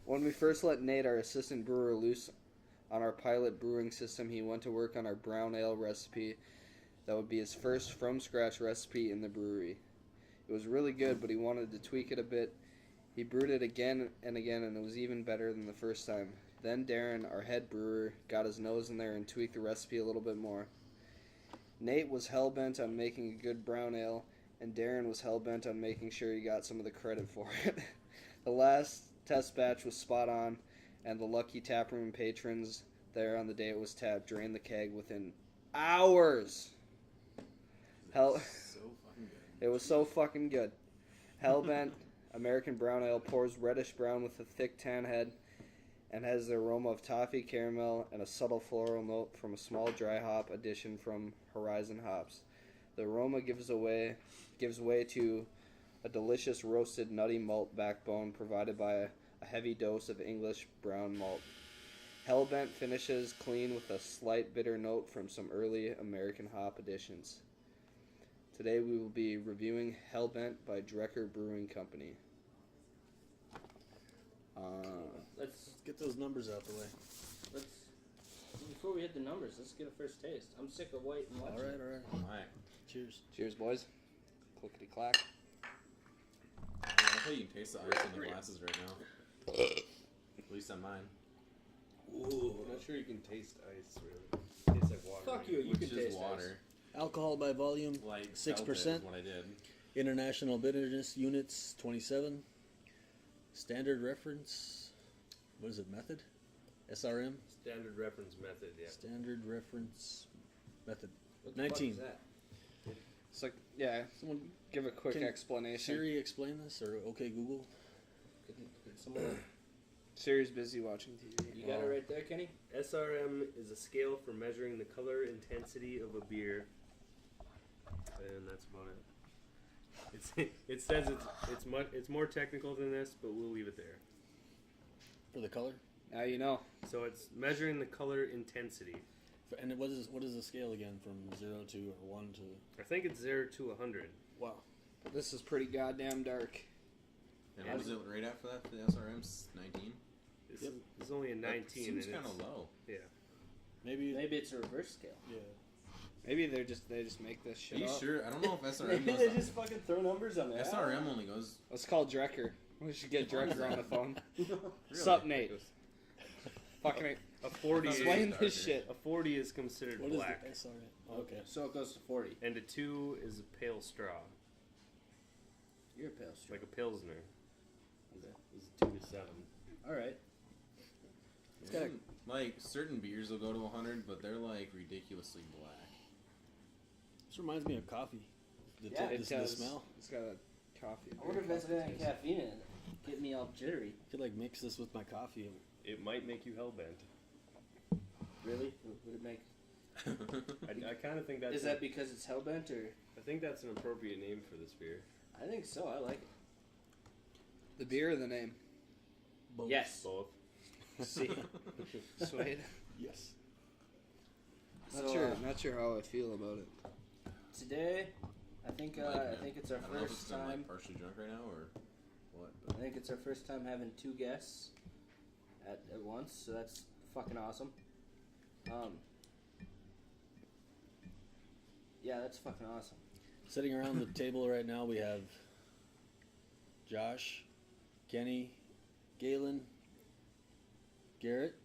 When we first let Nate, our assistant brewer, loose on our pilot brewing system, he went to work on our brown ale recipe that would be his first from-scratch recipe in the brewery. It was really good, but he wanted to tweak it a bit. He brewed it again and again, and it was even better than the first time. Then Darren, our head brewer, got his nose in there and tweaked the recipe a little bit more. Nate was hell-bent on making a good brown ale, and Darren was hell-bent on making sure he got some of the credit for it. The last test batch was spot on, and the lucky taproom patrons there on the day it was tapped drained the keg within hours. Hell, So fucking good. it was so fucking good. Hellbent American brown ale pours reddish brown with a thick tan head and has the aroma of toffee, caramel, and a subtle floral note from a small dry hop addition from Horizon Hops. The aroma gives way to a delicious roasted nutty malt backbone provided by a heavy dose of English brown malt. Hellbent finishes clean with a slight bitter note from some early American hop additions. Today we will be reviewing Hellbent by Drecker Brewing Company. Let's Get those numbers out the way. before we hit the numbers, let's get a first taste. I'm sick of waiting and watching. All right. Alright. Cheers. Cheers, boys. Clickety clack. I thought you can taste the ice in the glasses right now. At least on mine. Ooh, I'm not sure you can taste ice, really. Tastes like water. Fuck you, you Which can is taste water. Alcohol by volume, Like 6%. felt it is what I did. International bitterness units, 27. Standard reference, what is it, method? SRM? Standard reference method, yeah. Standard reference method. What the 19. fuck is that? It's like, yeah, someone give a quick Can explanation. Siri explain this, or okay Google? Could someone, Siri's busy watching TV. you got it right there, Kenny? SRM is a scale for measuring the color intensity of a beer. And that's about it. It says it's more technical than this, but we'll leave it there. For the color? Now you know. So it's measuring the color intensity. And what is the scale again, from 0 to or 1 to? I think it's 0 to 100. Wow. But this is pretty goddamn dark. And what was it right after that for the SRM's 19? This is only a 19. That seems and kind of it's- low. Yeah. Maybe. Maybe it's a reverse scale. Yeah. Maybe they just make this Are shit you up. sure? I don't know if SRM Maybe goes they up. just fucking throw numbers on there. SRM only goes. Let's call Drecker. We should get Drecker on the phone. Really? Sup, Nate? Fucking A 40 explain is- this shit. A 40 is considered What is black. the SRM? Okay. So it goes to 40. And a 2 is a pale straw. You're a pale straw. Like a Pilsner. Okay. Is 2 to 7. Alright. It's got a, Like, certain beers will go to 100, but they're like ridiculously black. this reminds me of coffee. The, Yeah, It the does. smell. It's got a coffee. I wonder if that's got any caffeine in it. Get me all jittery. I could like mix this with my coffee. It might make you hellbent. Really? Would it make... I kind of think that's. Is that because it's hellbent, or... I think that's an appropriate name for this beer. I think so, I like it. The beer or the name? Both. Yes. Both. See, Suede. Yes. So, Not sure how I feel about it. today, I think it's our I don't know if first it's I'm time. like partially drunk right now or what. But I think it's our first time having two guests at once, so that's fucking awesome. Yeah, that's fucking awesome. Sitting around the table right now, we have Josh, Kenny, Galen, Garrett,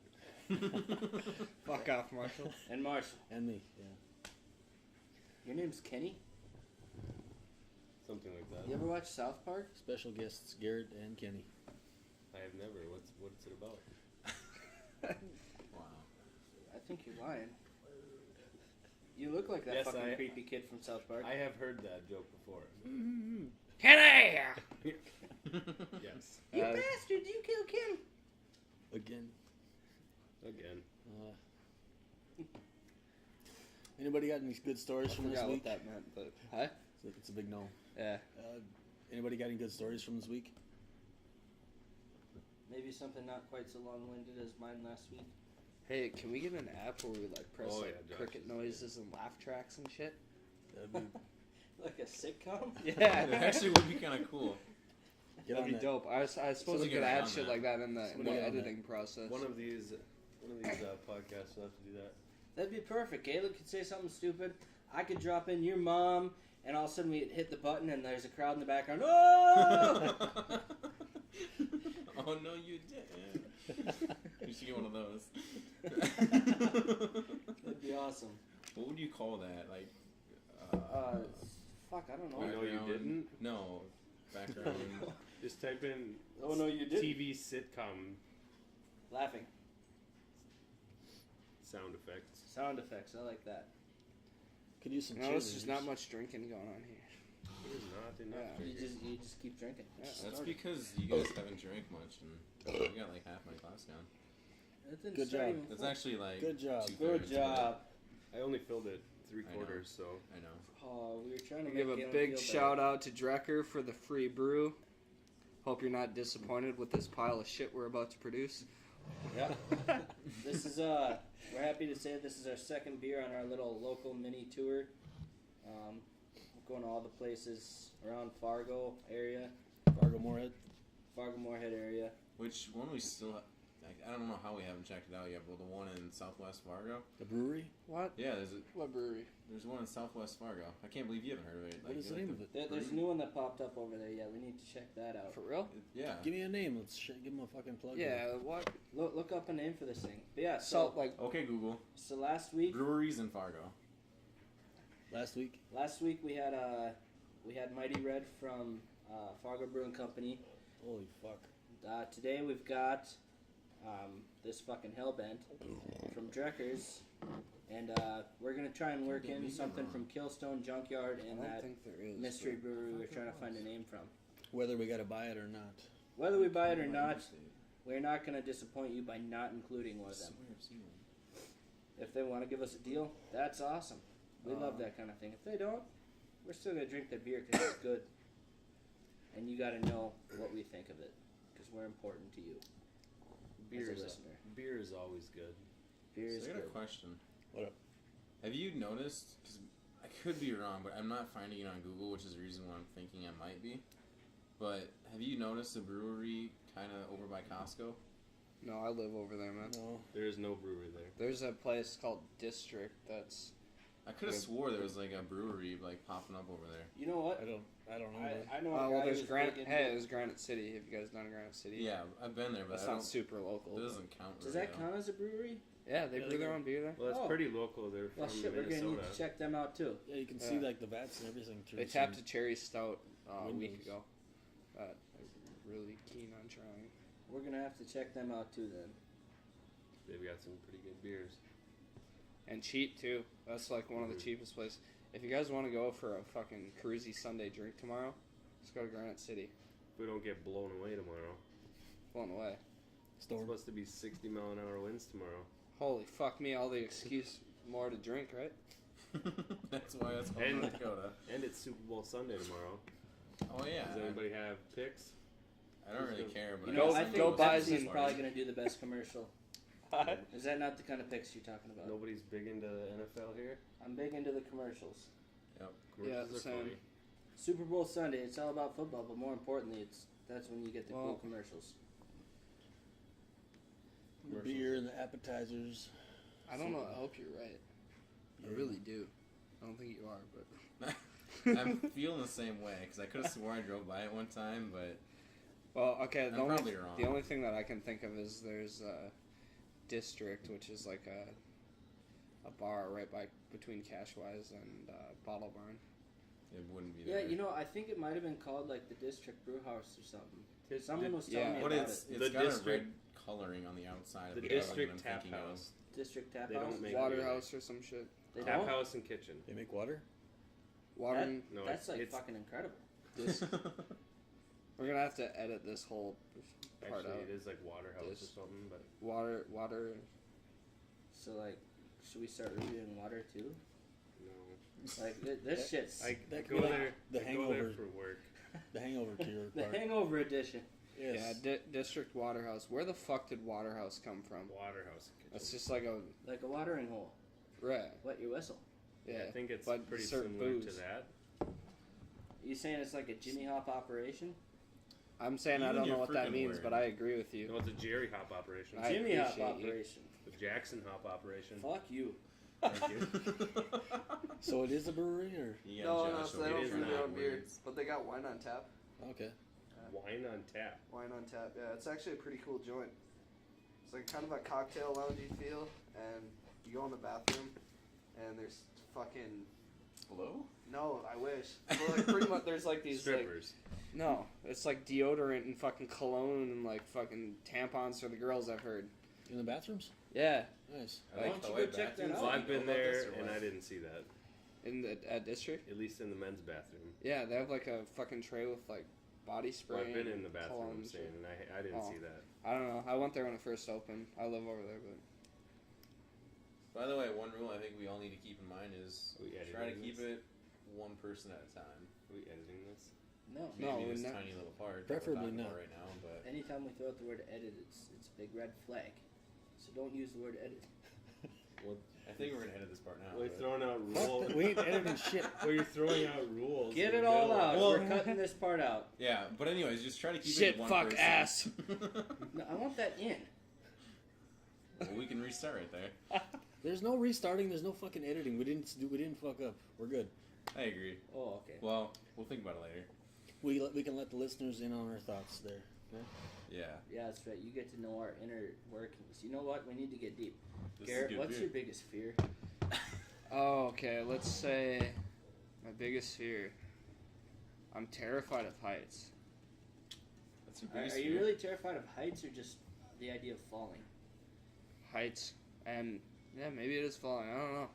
Fuck off, Marshall. And Marshall. and me. Yeah. Your name's Kenny? Something like that. You ever watch South Park? Special guests Garrett and Kenny. I have never. What's it about? wow. I think you're lying. You look like that Yes, fucking I- creepy kid from South Park. I have heard that joke before. Kenny! Yes. You bastard! You killed Kim! Again. Again. Anybody got any good stories from this Forgot what week? that meant, but huh? It's a big no. Yeah. Anybody got any good stories from this week? Maybe something not quite so long-winded as mine last week. Hey, can we get an app where we like press Oh, like yeah, Josh cricket is- noises and laugh tracks and shit? That'd be, Like a sitcom? It Yeah. actually would be kind of cool. Get That'd on be that. dope. I suppose So we get could right add on shit that. like that in the, So get on that. editing process. One of these podcasts will have to do that. That'd be perfect. Caleb could say something stupid. I could drop in your mom, and all of a sudden we hit the button, and there's a crowd in the background. Oh! Oh no, you didn't. You should get one of those. That'd be awesome. What would you call that? Like, Fuck, I don't know. Oh, no, you background- didn't? No, background. Just type in Oh no, you did. TV sitcom Laughing. sound effects. Sound effects. I like that. Could use some No, there's just cheerleaders. not much drinking going on here. There's not enough. Yeah. You just keep drinking. Yeah. That's because you guys haven't drank much, and I got like half my glass gone. That didn't Good start job. even That's full. actually like Good job. 2/3, Good but job. I only filled it I know. 3/4, so I know. Oh, we were trying to Give a Caleb big feel shout out to Drecker for the free brew. Hope you're not disappointed with this pile of shit we're about to produce. better. Yep. This is we're happy to say this is our second beer on our little local mini tour. We're going to all the places around Fargo area, Fargo Moorhead. Fargo Moorhead area. Which one we still? I don't know how we haven't checked it out yet, but the one in Southwest Fargo. The brewery. What? Yeah, What brewery? there's one in Southwest Fargo. I can't believe you haven't heard of it. What is the name of it? There's a new one that popped up over there. Yeah, we need to check that out. For real? Yeah. Give me a name. Let's give him a fucking plug. Yeah, what? Look up a name for this thing. But yeah, Salt, so like, Okay, Google. last week Breweries in Fargo. Last week. we had Mighty Red from Fargo Brewing Company. Holy fuck. Today we've got this fucking Hellbent from Drecker's, and we're gonna try and work in something from Killstone Junkyard I and don't that think there is. mystery but- brewery we're trying to find a name from. Whether we gotta buy it or not. Whether we buy it or not, we're not gonna disappoint you by not including one of them. If they want to give us a deal, that's awesome. We love that kind of thing. If they don't, we're still gonna drink their beer because it's good, and you gotta know what we think of it because we're important to you as a listener. beer is always good. Beer is So I got a good. question. What up? Have you noticed? Because I could be wrong, but I'm not finding it on Google, which is the reason why I'm thinking I might be. But have you noticed a brewery kind of over by Costco? No, I live over there, man. No. There is no brewery there. There's a place called District that's. I could have Yeah. swore there was like a brewery like popping up over there. You know what? I don't know. man. I know. Oh, a well, guy there's who's Granite. big Hey, into- there's Granite City. Have you guys done Granite City? Yeah, I've been there, but That's I not don't. super local. It doesn't count. Does really, that though. count as a brewery? Yeah, they Yeah, brew they their do. own beer there. Well, that's Oh. pretty local. They're from Well, shit, we're gonna need Minnesota. to check them out too. Yeah, you can see Yeah. like the vats and everything through. They some- tapped a cherry stout a week windows. ago. I'm really keen on trying. We're gonna have to check them out too then. They've got some pretty good beers. And cheap too. That's like one of the Mhm. cheapest places. If you guys want to go for a fucking cruisy Sunday drink tomorrow, let's go to Granite City. If we don't get blown away tomorrow. Blown away. It's Storm. supposed to be 60-mile-an-hour winds tomorrow. Holy fuck me! All the excuse more to drink, right? That's why it's called And- North Dakota. And it's Super Bowl Sunday tomorrow. Oh yeah. Does anybody have picks? I don't really care, but You I know, Go- guess I I'm think go going buy to Pepsi's some- probably gonna do the best commercial. Is that not the kind of picks you're talking about? Nobody's big into the NFL here. I'm big into the commercials. Commercials are same. funny. Super Bowl Sunday, it's all about football, but more importantly, that's when you get the cool Well- commercials. The beer and the appetizers. I don't know. I hope you're right. I Yeah. really do. I don't think you are, but I'm feeling the same way because I could have swore I drove by it one time, but well, okay. I'm probably wrong. The only thing that I can think of is there's a District, which is like a bar right by between Cashwise and Bottle Barn. it wouldn't be Yeah, there. you know, I think it might have been called like the District Brew House or something. Tis- Someone was telling yeah. me But about it's it. The got district- a red coloring on the outside of The the building District I'm Tap thinking of. House. District Tap They House. don't make Water beer. House or some shit. They Tap don't? House and Kitchen. They make water. Water. and No, That's like it's fucking incredible. Dis- We're gonna have to edit this whole part actually uh, out. it is like Waterhouse This- or something, but Water. So like, should we start reviewing water too? no. Like this shit's I That go could be there. like the I go there hangover. for work. The hangover cure the part. Hangover edition. Yes. Yeah, District Waterhouse. Where the fuck did Waterhouse come from? Waterhouse and Kitchen. That's just like a Like a watering hole. right. Wet your whistle. Yeah, I think it's but pretty serve similar to booze. that. You saying it's like a Jimmy Hop operation? I'm saying I Even don't know your what that freaking means, word. but I agree with you. No, it's a Jerry hop operation. I Jimmy hop appreciate you. operation. The Jackson hop operation. Fuck you. Thank you. So it is a brewery, or Yeah, No, Josh, so they it don't is brew their not own beer, words. but they got wine on tap. okay? Wine on tap. Wine on tap, yeah. It's actually a pretty cool joint. It's like kind of a cocktail loungy feel, and you go in the bathroom, and there's fucking Hello? no, I wish. But like pretty much, there's like these like Strippers. no, it's like deodorant and fucking cologne and like fucking tampons for the girls. I've heard. In the bathrooms? Yeah, Nice. Why don't you go check that Well, out? I've been there and I didn't see that. in the at district. At least in the men's bathroom. Yeah, they have like a fucking tray with like body spray. Well, I've been and in the bathroom, cologne I'm and saying, shit. and I didn't Oh. see that. I don't know. I went there when it first opened. I live over there, but By the way, one rule I think we all need to keep in mind is Are we editing try to keep this? it one person at a time. Are we editing this? No. No, Maybe we're this not. tiny little part Preferably that we're talking not. about right now, but Anytime we throw out the word edit, it's a big red flag. So don't use the word edit. I think we're gonna edit this part now. Well, you're but- throwing out Fuck rules. that. We ain't editing shit. Well, you're throwing out rules. Get in it the all middle. out. Well- We're cutting this part out. Yeah, but anyways, just try to keep Shit, it one fuck, person. ass. No, I want that in. Well, we can restart right there. There's no restarting. There's no fucking editing. We didn't fuck up. We're good. I agree. Oh, okay. Well, we'll think about it later. We can let the listeners in on our thoughts there. Okay? Yeah. Yeah, that's right. You get to know our inner workings. You know what? We need to get deep. This Garrett, is good what's beer. your biggest fear? Oh, okay. Let's say my biggest fear. I'm terrified of heights. That's your Are biggest you fear? really terrified of heights or just the idea of falling? Heights, and yeah, maybe it is falling. I don't know.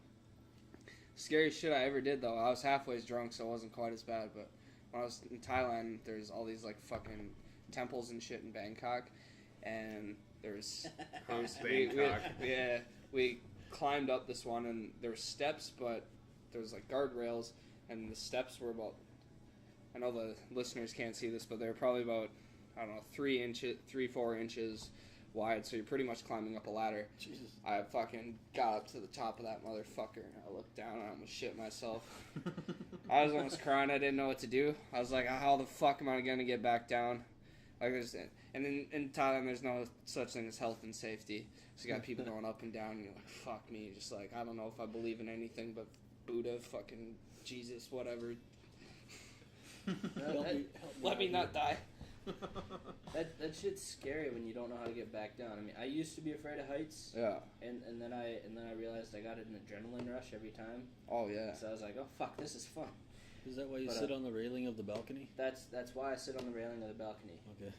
Scariest shit I ever did though. I was halfway drunk, so it wasn't quite as bad. But when I was in Thailand, there's all these like fucking temples and shit in Bangkok, and there's House we- Bangkok. yeah, we climbed up this one, and there were steps, but there was like guardrails, and the steps were about. I know the listeners can't see this, but they're probably about, I don't know, 4 inches wide. So you're pretty much climbing up a ladder. Jesus. I fucking got up to the top of that motherfucker, and I looked down, and I almost shit myself. I was almost crying. I didn't know what to do. I was like, how the fuck am I gonna get back down? Like, and in Thailand, there's no such thing as health and safety. So you got people going up and down, and you're like, fuck me. Just like, I don't know if I believe in anything but Buddha, fucking Jesus, whatever. Let me not die. That shit's scary when you don't know how to get back down. I mean, I used to be afraid of heights, Yeah. and then I realized I got an adrenaline rush every time. Oh, yeah. So I was like, oh fuck, this is fun. Is that why you But, sit on the railing of the balcony? That's why I sit on the railing of the balcony. Okay.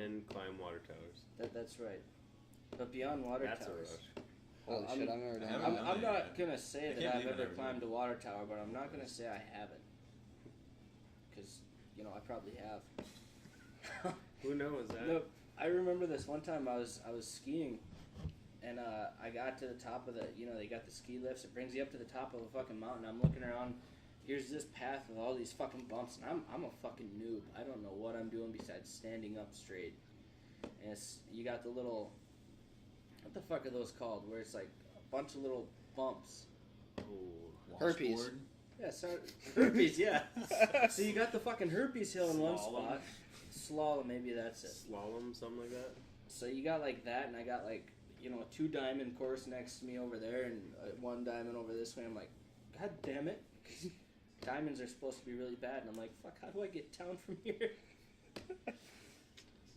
And climb water towers. That's right. But beyond water That's a towers, rush. Holy I'm- shit, I've never I done haven't that. I'm done not that gonna say I that can't I've believe I ever never climbed did. a water tower, but I'm not gonna say I haven't, because I probably have. Who knows that? No, I remember this one time I was skiing, and I got to the top of the they got the ski lifts. It brings you up to the top of a fucking mountain. I'm looking around. Here's this path with all these fucking bumps, and I'm a fucking noob. I don't know what I'm doing besides standing up straight. And you got the little, what the fuck are those called? Where it's like a bunch of little bumps. Oh. Herpes. Washboard? Yeah, sorry, herpes. Yeah. So you got the fucking herpes hill in one Slalom. spot. Slalom, maybe that's it. Slalom, something like that. So you got like that, and I got like a 2 diamond course next to me over there, and 1 diamond over this way. I'm like, God damn it, 'cause diamonds are supposed to be really bad, and I'm like, fuck, how do I get down from here?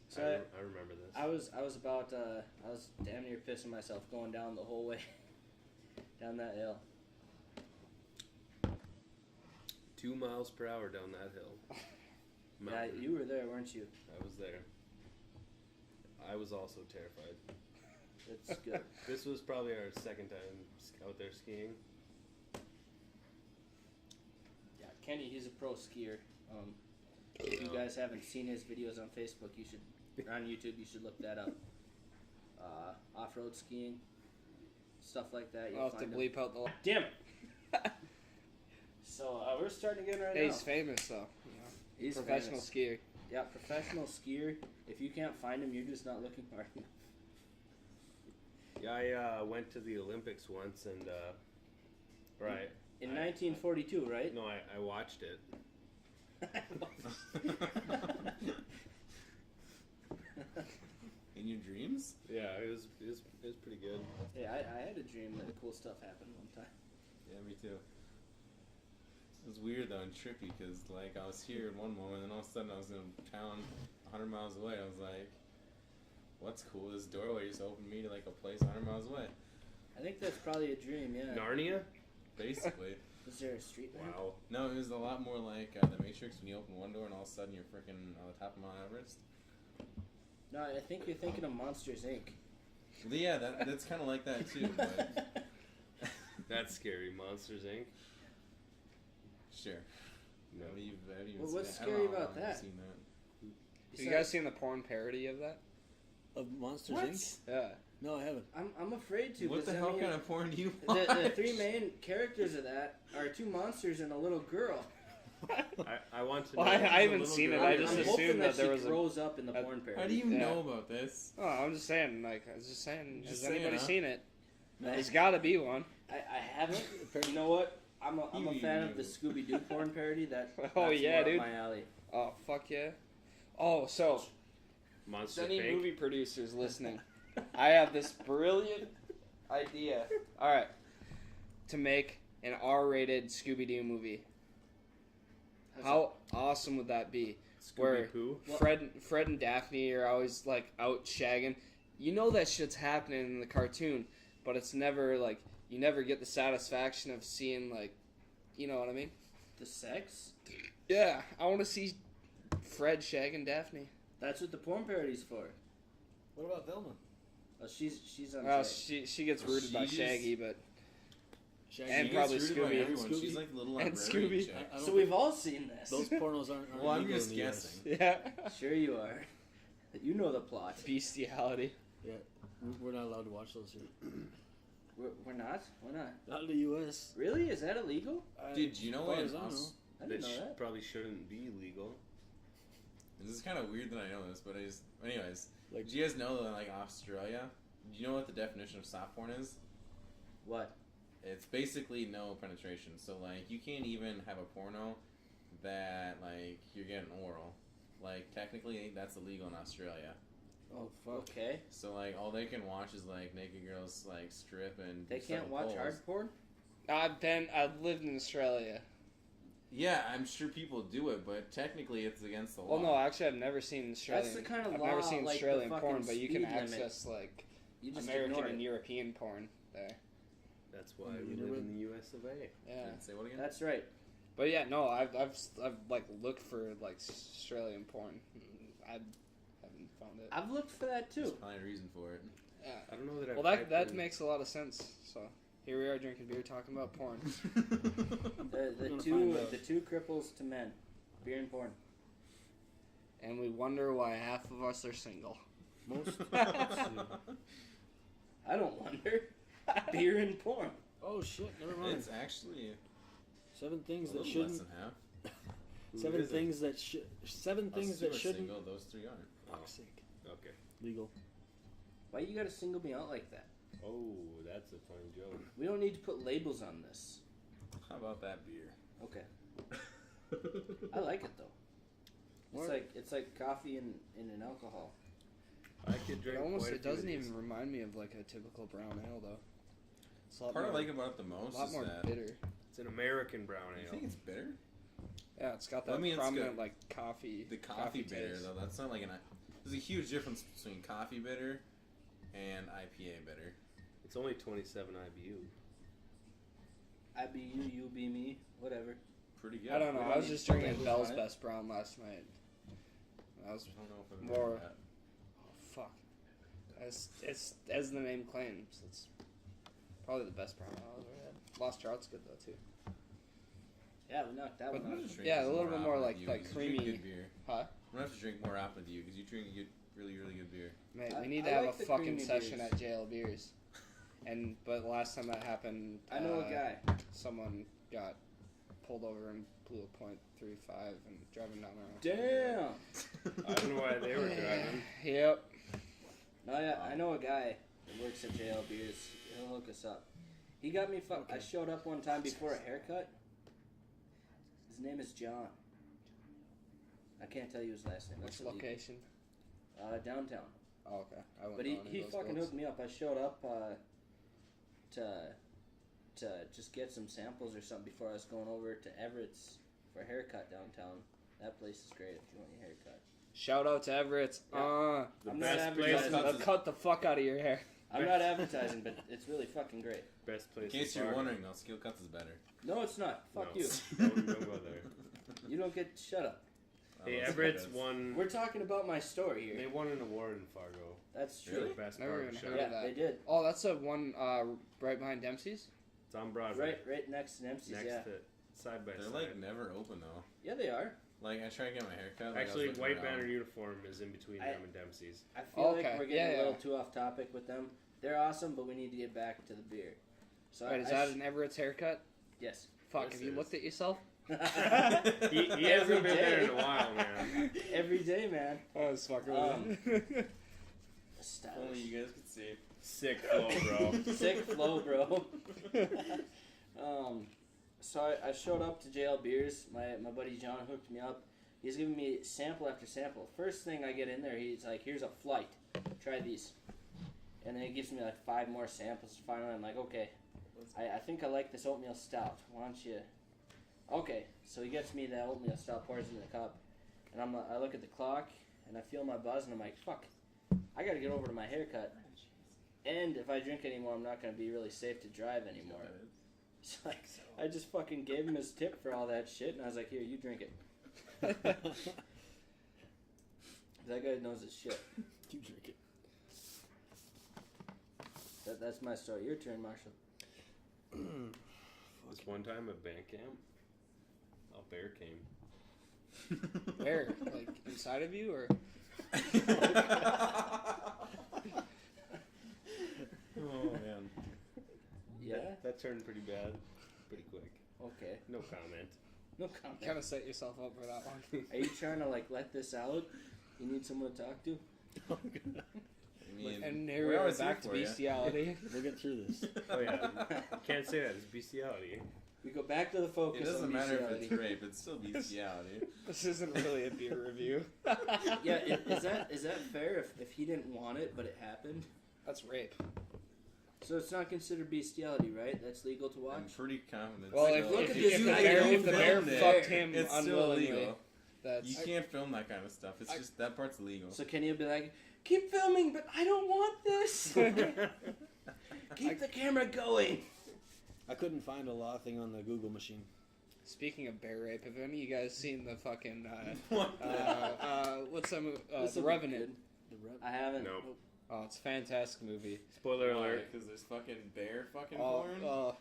So I remember this. I was about I was damn near pissing myself going down the whole way down that hill. 2 miles per hour down that hill. Yeah, Mountain. you were there, weren't you? I was there. I was also terrified. That's good. This was probably our second time out there skiing. Yeah, Kenny, he's a pro skier. If you guys haven't seen his videos on Facebook, you should, or on YouTube, you should look that up. Off-road skiing, stuff like that. You'll I'll have to find him. bleep out the. Damn it! So we're starting again right Hey, now. he's famous though. He's Professional famous. skier. Yeah, professional skier. If you can't find him, you're just not looking hard enough. Yeah, I went to the Olympics once and, right. In 1942, right? No, I watched it. In your dreams? Yeah, it was pretty good. Yeah, I had a dream that cool stuff happened one time. Yeah, me too. It was weird though and trippy because like I was here in one moment and all of a sudden I was in a town 100 miles away. I was like, what's cool? This doorway just opened me to like a place 100 miles away. I think that's probably a dream, yeah. Narnia? Basically. Was there a street lamp? Wow. No, it was a lot more like The Matrix when you open one door and all of a sudden you're freaking on the top of Mount Everest. No, I think you're thinking of Monsters, Inc. Well, yeah, that's kind of like that too, but... That's scary. Monsters, Inc. Sure. No. Have you even Well, what's seen that? I don't scary know how about long you've that? Seen that. Have you guys seen the porn parody of that? Of Monsters What? Inc? Yeah. No, I haven't. I'm afraid to. What 'cause, the I hell mean, kind of porn do you watch? the three main characters of that are two monsters and a little girl. I want to Well, know. I There's a haven't little seen it, girl I I'm just there. hoping assumed that that there she was a- grows up in the porn parody. How do you Yeah. know about this? Oh, I'm just saying, like, I was just saying, Just has anybody saying, huh? seen it? No, There's gotta be one. I haven't. You know what? I'm a fan of the Scooby Doo porn parody. That's Oh, more yeah, up dude. my alley. Oh, fuck yeah. Oh, so, Monster any Fake. movie producers listening, I have this brilliant idea. Alright. To make an R-rated Scooby-Doo movie. How awesome would that be? Where Scooby-Poo. Fred and Daphne are always, like, out shagging. You know that shit's happening in the cartoon, but it's never, like, you never get the satisfaction of seeing, like, you know what I mean? The sex? Yeah, I want to see Fred shagging Daphne. That's what the porn parody's for. What about Velma? Oh, she's on. Well, Shag. she gets rooted by She Shaggy, but Shaggy. And She probably gets rooted by Scooby. everyone. Scooby. She's like the little And librarian Scooby. chick. I don't So we've all seen this. Those pornos aren't Well, I'm legal just in the US. guessing. yeah, Sure you are. You know the plot. bestiality. Yeah, we're not allowed to watch those here. We're not? Why not? Not in the US. Really? Is that illegal? Dude, do you know As far what? as I know. I didn't That know that. probably shouldn't be legal. This is kind of weird that I know this, but anyways, Like- do you guys know that like Australia? Do you know what the definition of soft porn is? What? It's basically no penetration. So like you can't even have a porno that like you're getting oral. Like technically that's illegal in Australia. Oh fuck. Okay. So like all they can watch is like naked girls like strip and They do stuff can't with watch poles. hard porn? I've lived in Australia. Yeah, I'm sure people do it, but technically it's against the law. Well, no, actually, I've never seen Australian. That's the kind of I've law, never seen like the Australian fucking porn, but you can speed limit. access like You just American ignore and it. European porn there. That's why You we never- live in the US of A. Yeah, Say what again? That's right. but yeah, no, I've like looked for like Australian porn. I haven't found it. I've looked for that There's too. probably a reason for it. Yeah. I don't know that I've Well, typed that in- makes a lot of sense. So here we are drinking beer, talking about porn. The gonna two find out. the two cripples to men, beer and porn. And we wonder why half of us are single. Most. I don't wonder. Beer and porn. Oh shit! Never mind. It's actually 7 a things that little less shouldn't. than half. Who 7 is it? things that should. 7 Us things two that are shouldn't. single, those three aren't. Fuck's sake. Okay. Legal. Why you gotta single me out like that? Oh, that's a funny joke. We don't need to put labels on this. How about that beer? Okay. I like it though. What? It's like coffee in an alcohol. I could drink quite a It few of doesn't these. even remind me of like a typical brown ale though. It's a lot Part I more, like about it the a most lot is more that. bitter. It's an American brown You ale. think it's bitter? Yeah, it's got that I mean, it's prominent good. like coffee. The coffee bitter taste. though, that's not like an. There's a huge difference between coffee bitter and IPA bitter. It's only 27 IBU. I be you, you be me, whatever. Pretty good. I don't know. We I don't was need just to put drinking labels Bell's on it. Best Brown last night. That was I don't know if I've More- heard that. oh, fuck. It's as the name claims. It's probably the best brown ale I've ever had. Lost Trout's good though too. Yeah, we knocked that But one I'm out. just Yeah, drinking a little bit often more with like- you, like 'cause you drink creamy. Good beer. Huh? I'm gonna have to drink more often with you because you drink good, really, really good beer. Mate, I- we need I to have like a the fucking creamy session beers. at JL Beers. But last time that happened, I know a guy. Someone got pulled over and blew a .35 and driving down the road. Damn. I don't know why they were driving. Yep. No, yeah, I know a guy that works at JL Beers. He'll hook us up. He got me I showed up one time before a haircut. His name is John. I can't tell you his last name. Which That's illegal. location? Downtown. Oh, okay. I wouldn't But know any he of those fucking goats. hooked me up. I showed up to just get some samples or something before I was going over to Everett's for a haircut downtown. That place is great if you want your haircut. Shout out to Everett's. Yeah. The I'm not best place. advertising. They'll cut the fuck out of your hair. I'm not advertising, but it's really fucking great. Best place. In case you're wondering, though, Skill Cuts is better. No, it's not. Fuck No. you. Don't go there. You don't get. Shut up. Hey, That's Everett's good. won. We're talking about my story here. They won an award in Fargo. That's true. Really? The best Never barber even shop. heard Yeah, of that. they did. Oh, that's the one right behind Dempsey's? It's on Broadway. Right next to Dempsey's. Next Yeah. to side by They're side. like never open though. Yeah, they are. Like I try to get my haircut. Like, Actually, I was looking White around. Banner uniform is in between I- them and Dempsey's. I feel Okay, like we're getting yeah, a little yeah. too off topic with them. They're awesome, but we need to get back to the beer. So Wait, is that an Everett's haircut? yes. Fuck, course have it you is. looked at yourself? He Every hasn't been there day. in a while, man. Every day, man. I was fucking with Only Only you guys could see. Sick flow, bro. Sick flow, bro. So I showed up to JL Beers. My buddy John hooked me up. He's giving me sample after sample. First thing I get in there, he's like, "Here's a flight. Try these." And then he gives me like 5 more samples. Finally, I'm like, "Okay, I think I like this oatmeal stout. Why don't you?" Okay, so he gets me that oatmeal stout, pours it in the cup, and I look at the clock and I feel my buzz, and I'm like, "Fuck, I got to get over to my haircut." And if I drink anymore, I'm not going to be really safe to drive anymore. So I just fucking gave him his tip for all that shit, and I was like, "Here, you drink it." That guy knows his shit. You drink it. That's my story. Your turn, Marshall. This one time at band camp, a bear came. Where? Like inside of you, or? Oh man. Yeah? That turned pretty bad, pretty quick. Okay. No comment. No comment. Kind of set yourself up for that one. Are you trying to, like, let this out? You need someone to talk to? I mean, And we're here we are always back to here for ya. bestiality. We'll get through this. Oh yeah, you can't say that. It's bestiality. We go back to the focus It doesn't on matter if bestiality. it's rape; it's still bestiality. This isn't really a beer review. Yeah, is that fair if he didn't want it, but it happened? That's rape. So it's not considered bestiality, right? That's legal to I'm watch? pretty confident. Well, still- look if, at if, this if the guy, bear, you if the bear filmed it, fucked him it's still unwillingly, illegal. that's You can't film that kind of stuff. It's just that part's illegal. So Kenny will be like, "Keep filming, but I don't want this. Keep the camera going." I couldn't find a law thing on the Google machine. Speaking of bear rape, have any of you guys seen the fucking What the- what's that movie? This The will be Revenant. good. The rep. I haven't. Nope. Oh, it's a fantastic movie. Spoiler alert. Because there's fucking bear fucking Oh, porn.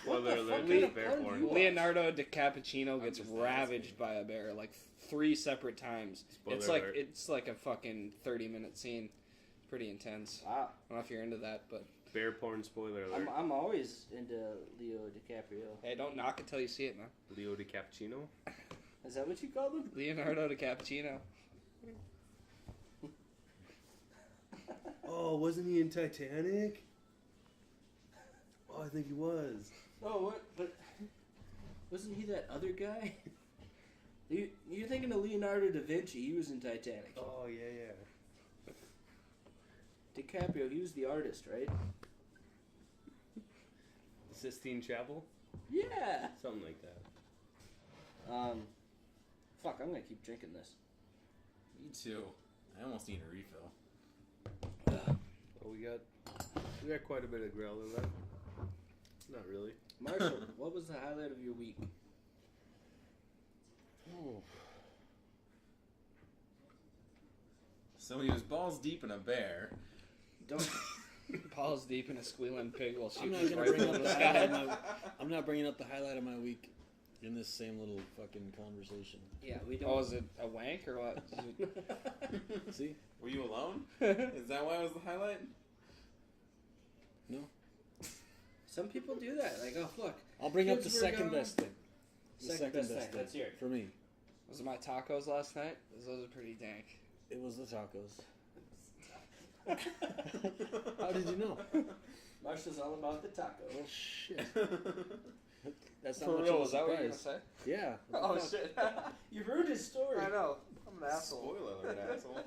Spoiler What the alert. fuck There's kind of bear porn porn. do you watch? Leonardo DiCappuccino gets just ravaged asking. by a bear like 3 separate times. Spoiler it's like alert. it's like a fucking 30-minute scene. It's pretty intense. Wow. I don't know if you're into that, but Bear porn. Spoiler alert. I'm always into Leo DiCaprio. hey, don't knock it till you see it, man. Leo DiCappuccino. Is that what you called him? Leonardo DiCappuccino. Oh, wasn't he in Titanic? Oh, I think he was. Oh, what? But wasn't he that other guy? You're thinking of Leonardo da Vinci. He was in Titanic. Oh yeah. DiCaprio, he was the artist, right? Sistine Chapel. Yeah. Something like that. Fuck, I'm gonna keep drinking this. Me too. I almost need a refill. Oh, we got quite a bit of growler left. Not really. Marshall, what was the highlight of your week? Oh. So he was balls deep in a bear. Don't. Paul's deep in a squealing pig while I'm shooting not his gonna bring rifle up in the the highlight sky. of my. I'm not bringing up the highlight of my week in this same little fucking conversation. Yeah, we don't. Oh, is it a wank or what? See? Were you alone? Is that why it was the highlight? No. Some people do that. Like, oh fuck. I'll bring up the Kids were second gone. best thing. The Second best thing. Let's hear it. for me. Was it my tacos last night? 'Cause those are pretty dank. It was the tacos. How did you know? Marshall's all about the taco. Well, shit. That's not For much real, of a was that what you were gonna surprise. say? Yeah. Oh shit! You heard his story. I know. I'm an asshole. Spoiler alert, asshole.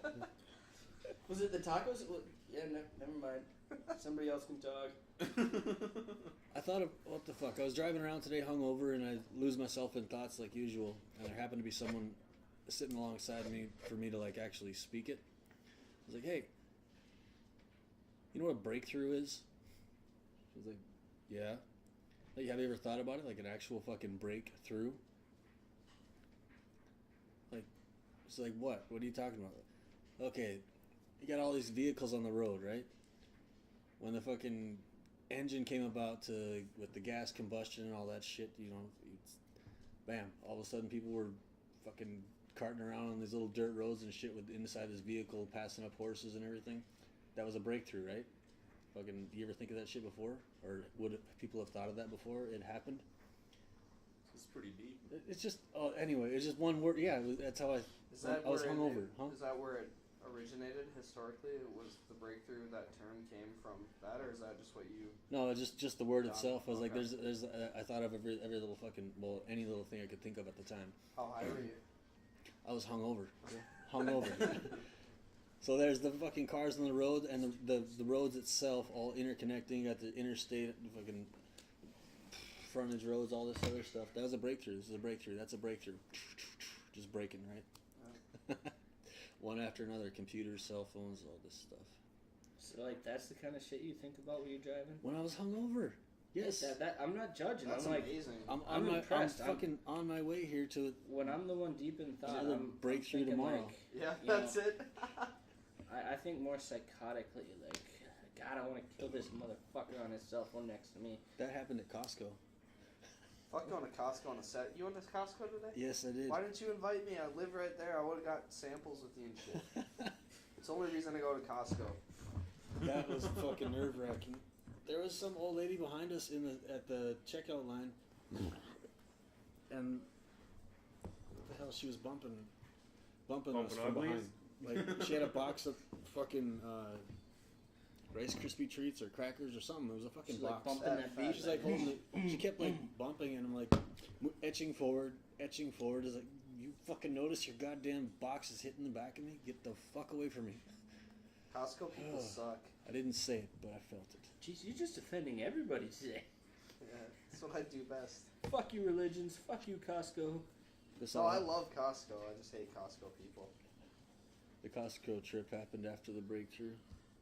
Was Was it the tacos? Yeah, never mind. Somebody else can talk. I thought of, what the fuck? I was driving around today hungover and I lose myself in thoughts like usual. And there happened to be someone sitting alongside me for me to like actually speak it. I was like, hey, you know what a breakthrough is? She was like, yeah. Like, have you ever thought about it? Like an actual fucking breakthrough? Like, it's like, what? What are you talking about? Okay, you got all these vehicles on the road, right? When the fucking engine came about with the gas combustion and all that shit, you know, bam, all of a sudden people were fucking carting around on these little dirt roads and shit with inside this vehicle, passing up horses and everything. That was a breakthrough, right? Fucking, you ever think of that shit before? Or would people have thought of that before it happened? It's pretty deep. It's just, anyway, it's just one word. Yeah, that's how I was hungover. Huh? Is that where it originated historically? It was the breakthrough, that term came from that, or is that just what you... No, just the word itself. I was like, Okay. there's I thought of every little fucking, well, any little thing I could think of at the time. How high were you? I was hungover. Hungover. So there's the fucking cars on the road and the roads itself all interconnecting. You got the interstate, the fucking frontage roads, all this other stuff. That was a breakthrough. This is a breakthrough. That's a breakthrough. Just breaking, right? One after another. Computers, cell phones, all this stuff. So, like, that's the kind of shit you think about when you're driving? When I was hungover. Yes. That I'm not judging. That's I'm like, amazing. I'm impressed. I'm fucking on my way here to when I'm the one deep in thought, another I'm breakthrough thinking, tomorrow. like, Yeah, you know, that's it. I think more psychotically, like, God, I want to kill this motherfucker on his cell phone next to me. That happened at Costco. Fuck going to Costco on a set. You went to Costco today? Yes, I did. Why didn't you invite me? I live right there. I would have got samples with you and shit. It's the only reason I go to Costco. That was fucking nerve-wracking. There was some old lady behind us at the checkout line, and what the hell? She was bumping us from uglies? behind. Like, she had a box of fucking Rice Krispie treats or crackers or something. It was a fucking She's like box. bumping that beef. She's like holding it. She kept like bumping, and I'm like etching forward. Is like, you fucking notice your goddamn box is hitting the back of me? Get the fuck away from me. Costco people suck. I didn't say it, but I felt it. Jeez, you're just offending everybody today. Yeah, that's what I do best. Fuck you, religions. Fuck you, Costco. No, I love Costco. I just hate Costco people. The Costco trip happened after the breakthrough.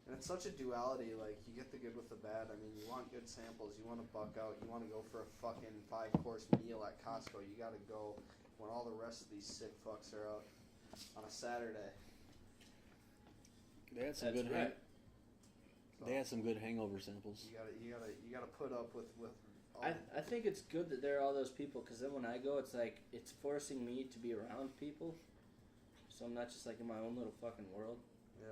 And it's such a duality, like, you get the good with the bad. I mean, you want good samples, you want to buck out, you want to go for a fucking 5-course meal at Costco. You gotta go when all the rest of these sick fucks are out on a Saturday. They had some That's good right. They had some good hangover samples. You gotta put up with all I think it's good that there are all those people, because then when I go, it's like, it's forcing me to be around people. So I'm not just like in my own little fucking world. yeah.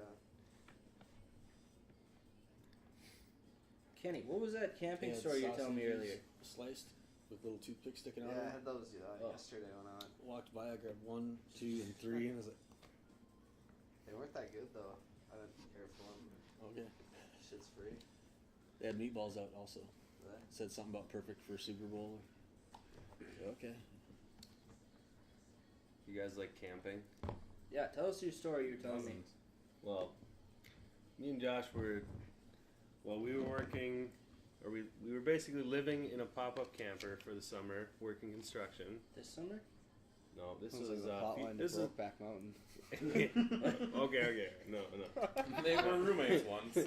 Kenny, what was that camping They had story you were telling me sausages earlier? Sliced with little toothpicks sticking out Yeah, I of had them. those Oh. yesterday when I went. Walked by, I grabbed 1, 2, and 3, and I was like, They weren't that good though. I didn't care for them. okay. Shit's free. They had meatballs out also. But Said something about perfect for Super Bowl. Okay. You guys like camping? Yeah, tell us your story you were telling me. Well, me and Josh were we were working, or we were basically living in a pop-up camper for the summer, working construction. This summer? No, this Sounds was like the hotline this to is Brokeback Mountain. okay, no. They were roommates once.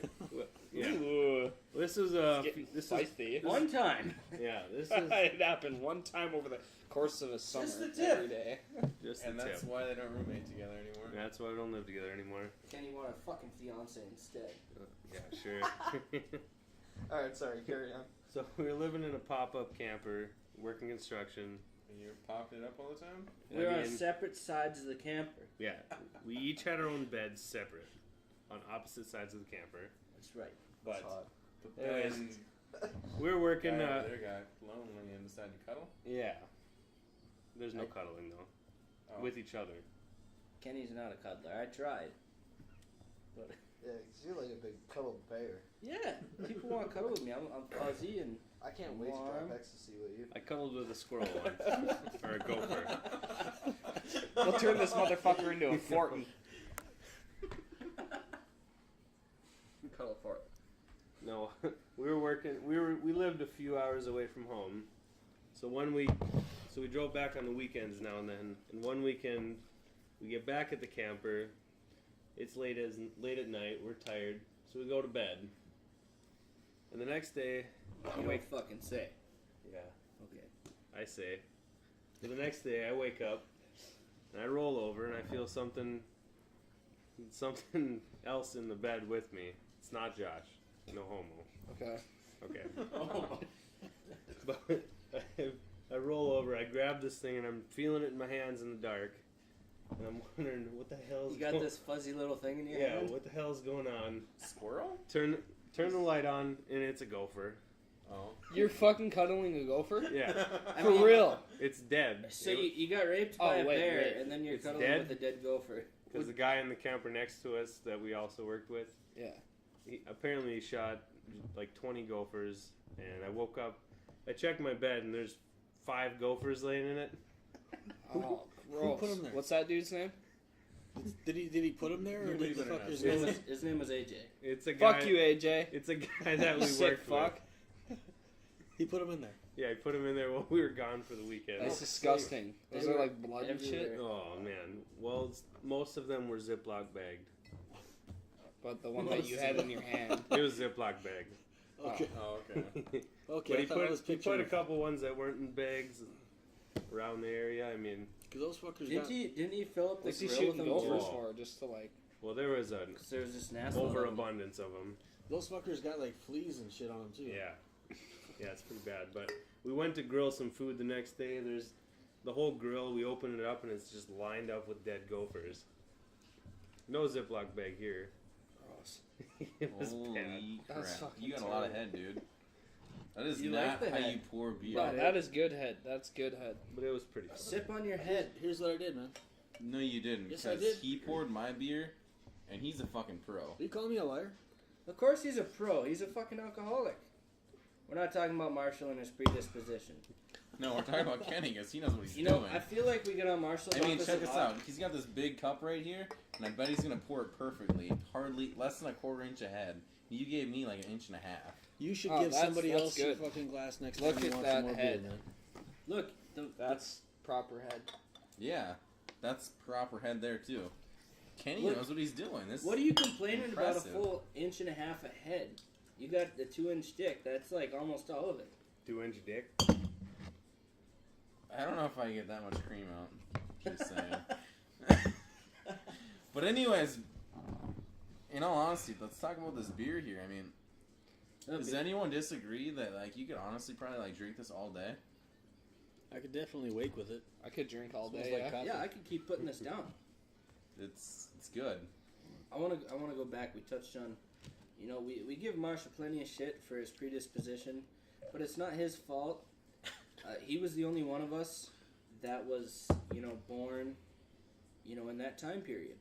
Yeah, Ooh, this was feisty. One time. yeah, this is It happened one time over the course of a summer. Just the tip. Every day. just And the that's tip. why they don't roommate together anymore. That's why we don't live together anymore. Kenny want a fucking fiance instead. Yeah, sure. All right, sorry. Carry on. So we were living in a pop-up camper, working construction. And you're popping it up all the time? We were I on mean, separate sides of the camper. yeah, we each had our own beds separate, on opposite sides of the camper. That's right. That's But hot. But Anyways, then we were working. guy over there got lonely and decided to cuddle? Yeah, there's no cuddling though, Oh. with each other. Kenny's not a cuddler. I tried. But Yeah, 'cause you're like a big cuddle bear. yeah, people want to cuddle with me. I'm fuzzy and I can't wait to Warm. drop ecstasy with you. I cuddled with a squirrel once, or a gopher. We'll turn this motherfucker into a fort. working. We lived a few hours away from home, so we drove back on the weekends now and then. And one weekend, we get back at the camper. It's late at night. We're tired, so we go to bed. And the next day, You don't fucking say. yeah, Okay. I say. So the next day, I wake up and I roll over and I feel something else in the bed with me. It's not Josh. No homo. Okay. Okay. But I roll over, I grab this thing, and I'm feeling it in my hands in the dark. And I'm wondering, what the hell is You got this fuzzy little thing in your Yeah, hand? what the hell's going on? Squirrel? Turn the light on, and it's a gopher. Oh. You're fucking cuddling a gopher? Yeah, For real? it's dead. So you got raped by a bear, and then you're It's cuddling dead? with a dead gopher. Because the guy in the camper next to us that we also worked with, Yeah. he shot like 20 gophers, and I woke up, I checked my bed, and there's 5 gophers laying in it. Oh, Who gross. put him there? What's that dude's name? Did he put him there, or did the fuckers His name was AJ. It's a guy. Fuck you, AJ. It's a guy that we Sick worked fuck. with. He put him in there. Yeah, he put him in there while we were gone for the weekend. That's disgusting. They Those are were like blood and shit. everywhere. Oh man. Well, most of them were Ziploc bagged. But the one that you had in your hand. It was Ziploc bagged. Okay. Oh, okay. Okay. But I thought I was he put picturing a couple ones that weren't in bags around the area. I mean, because those fuckers Didn't got. he fill up the What's he grill shooting with them gophers too? for? Just to like. well, there was an Because there was this nasty one. overabundance of them. Those fuckers got like fleas and shit on them too. Yeah. Yeah, it's pretty bad. But we went to grill some food the next day. There's the whole grill. We opened it up and it's just lined up with dead gophers. No Ziploc bag here. Gross. It was bad. Holy crap. That's fucking You got a lot of head, dude. That is You not like the how head. you pour beer. No, that is good head. That's good head. But it was pretty fun. Sip on your head. Here's what I did, man. No, you didn't. Yes, I Because did. he poured my beer, and he's a fucking pro. Are you calling me a liar? Of course he's a pro. He's a fucking alcoholic. We're not talking about Marshall and his predisposition. No, we're talking about Kenny, because he knows what he's You know, doing. I feel like we get on Marshall. I mean, check this out. He's got this big cup right here, and I bet he's going to pour it perfectly. Hardly, less than a quarter inch ahead. You gave me like an inch and a half. You should Oh, give somebody that's else good. a fucking glass next Look time you at want that some more head. beer, man. Look, That's proper head. Yeah, that's proper head there, too. Kenny Look, knows what he's doing. This what are you complaining about? A impressive. full inch and a half ahead. You got the 2-inch dick. That's like almost all of it. 2-inch dick. I don't know if I get that much cream out. Just saying. But anyways, in all honesty, let's talk about this beer here. I mean, does anyone disagree that like you could honestly probably like drink this all day? I could definitely wake with it. I could drink all Smells day. like Yeah. coffee. Yeah, I could keep putting this down. It's good. I wanna go back. We touched on, you know, we give Marshall plenty of shit for his predisposition, but it's not his fault. He was the only one of us that was, you know, born, you know, in that time period.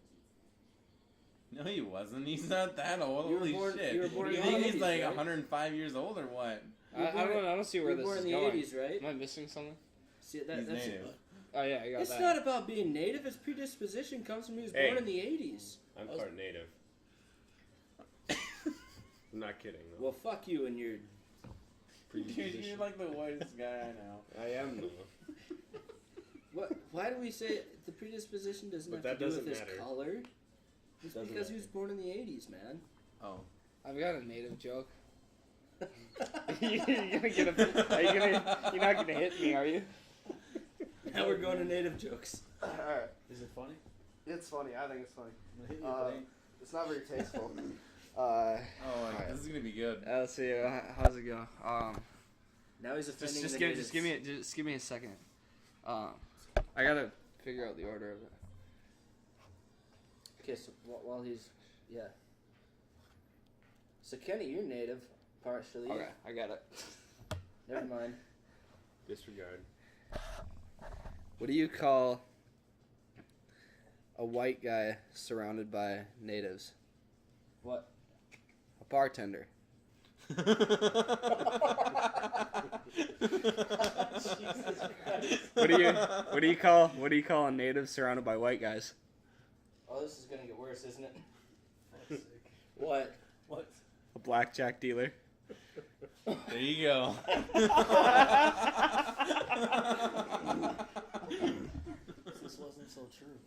No, he wasn't. He's not that old. You were Holy born- shit! you were born you in think the he's 80s, like right? 105 years old or what? I don't see where We were this born is in the going. 80s, right? Am I missing something? See, He's that's native. Oh yeah, I got It's that. not about being native. His predisposition comes from he was Hey. born in the 80s. I'm part native. I'm not kidding. Though. Well, fuck you and your. You're like the whitest guy I know. I am though. What? Why do we say the predisposition doesn't But have that to do with doesn't his matter. color? It's Doesn't because he matter. was born in the 80s, man. Oh, I've got a native joke. You're gonna get a. Are you gonna? You're not gonna hit me, are you? Now we're going to native jokes. Alright. Is it funny? It's funny. I think it's funny. I'm gonna hit you if it ain't. It's not very tasteful. oh, this is gonna be good. Let's see. How's it go? Now he's offending Just the give natives. just give me a second. I gotta figure out the order of it. Okay, so while he's yeah. So Kenny, you're native, partially. Okay, I got it. Never mind. Disregard. What do you call a white guy surrounded by natives? What? A bartender. What do you call a native surrounded by white guys? Oh, this is gonna get worse, isn't it? What? What? A blackjack dealer. There you go. This wasn't so true.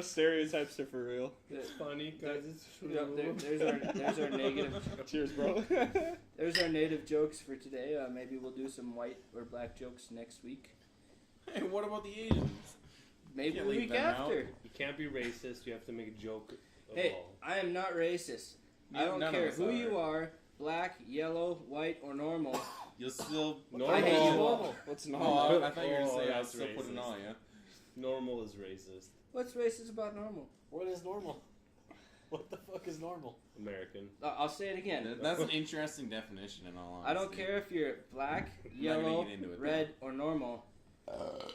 Stereotypes are for real. It's funny, guys. It's true. There's our negative. Cheers, bro. There's our native jokes for today. Maybe we'll do some white or black jokes next week. Hey, what about the Asians? Maybe Can't the leave week them after. out. You can't be racist. You have to make a joke of Hey, all. I am not racist. I Yeah, don't none of care us who are. you are, black, yellow, white, or normal. You'll still. Normal. I hate you Normal. all. What's Oh, normal? I thought you were going to say I'll that's still put an racist. all, yeah? Normal is racist. What's racist about normal? What is normal? What the fuck is normal? American. I'll say it again. That's an interesting definition in all honesty. I don't care if you're black, I'm not gonna yellow, get into it, red, or normal.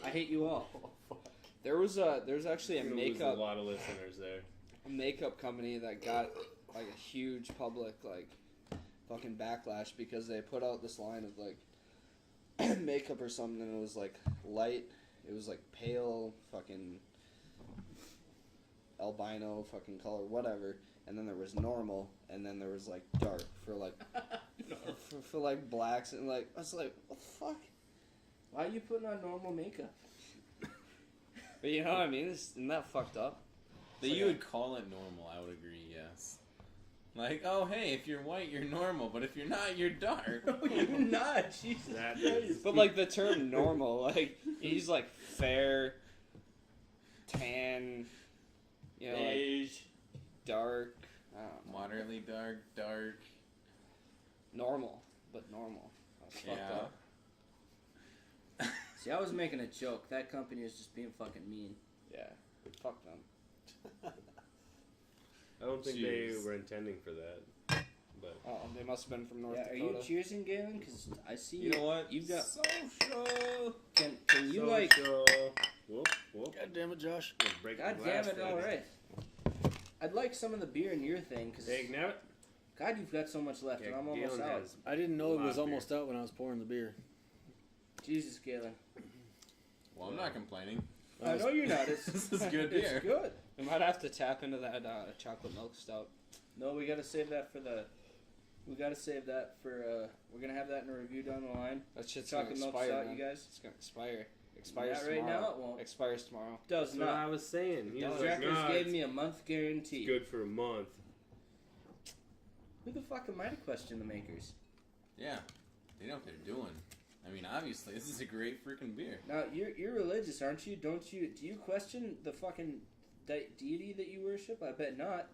I hate you all. There's actually a You're gonna lose makeup a lot of listeners there. company that got like a huge public like fucking backlash because they put out this line of like makeup or something and it was like light, it was like pale fucking albino fucking color whatever, and then there was normal, and then there was like dark for like for like blacks, and like I was like, what the fuck? Why are you putting on normal makeup? But you know what I mean? Isn't that fucked up? That you would call it normal, I would agree, yes. Like, oh, hey, if you're white, you're normal, but if you're not, you're dark. No, you're not. Jesus That Christ. is- But like the term normal, like he's like fair, tan, you know, like Beige. dark, I don't know, Moderately dark. normal, but normal. That's fucked Yeah. up. See, I was making a joke. That company is just being fucking mean. Yeah, fuck them. I don't think Jeez. they were intending for that. But Oh, they must have been from North Yeah, are Dakota. you cheersing, Galen? Because I see You know what? You've got. Social. Can you like? Whoop, whoop. God damn it, Josh. Break God the damn glass it! there. All right. I'd like some of the beer in your thing, because Hey, Nabbit. God, you've got so much left, and I'm almost Galen out. has I didn't know it was Lot of almost out when I was pouring the beer. Jesus, Galen. Well, I'm not complaining. I know you're not. It's This is good It's beer. good. We might have to tap into that chocolate milk stout. No, we gotta save that for the. We gotta save that for. We're gonna have that in a review down the line. That shit's gonna Chocolate milk expire, stout, man. you guys. It's gonna expire. Expires Not right tomorrow. now. It won't. Expires tomorrow. Does That's what I not. was saying. He was like, Jackers nah, gave it's me a month guarantee. good for a month. Who the fuck am I to question the makers? Yeah, they know what they're doing. I mean, obviously, this is a great freaking beer. Now you're religious, aren't you? Don't you? Do you question the fucking deity that you worship? I bet not.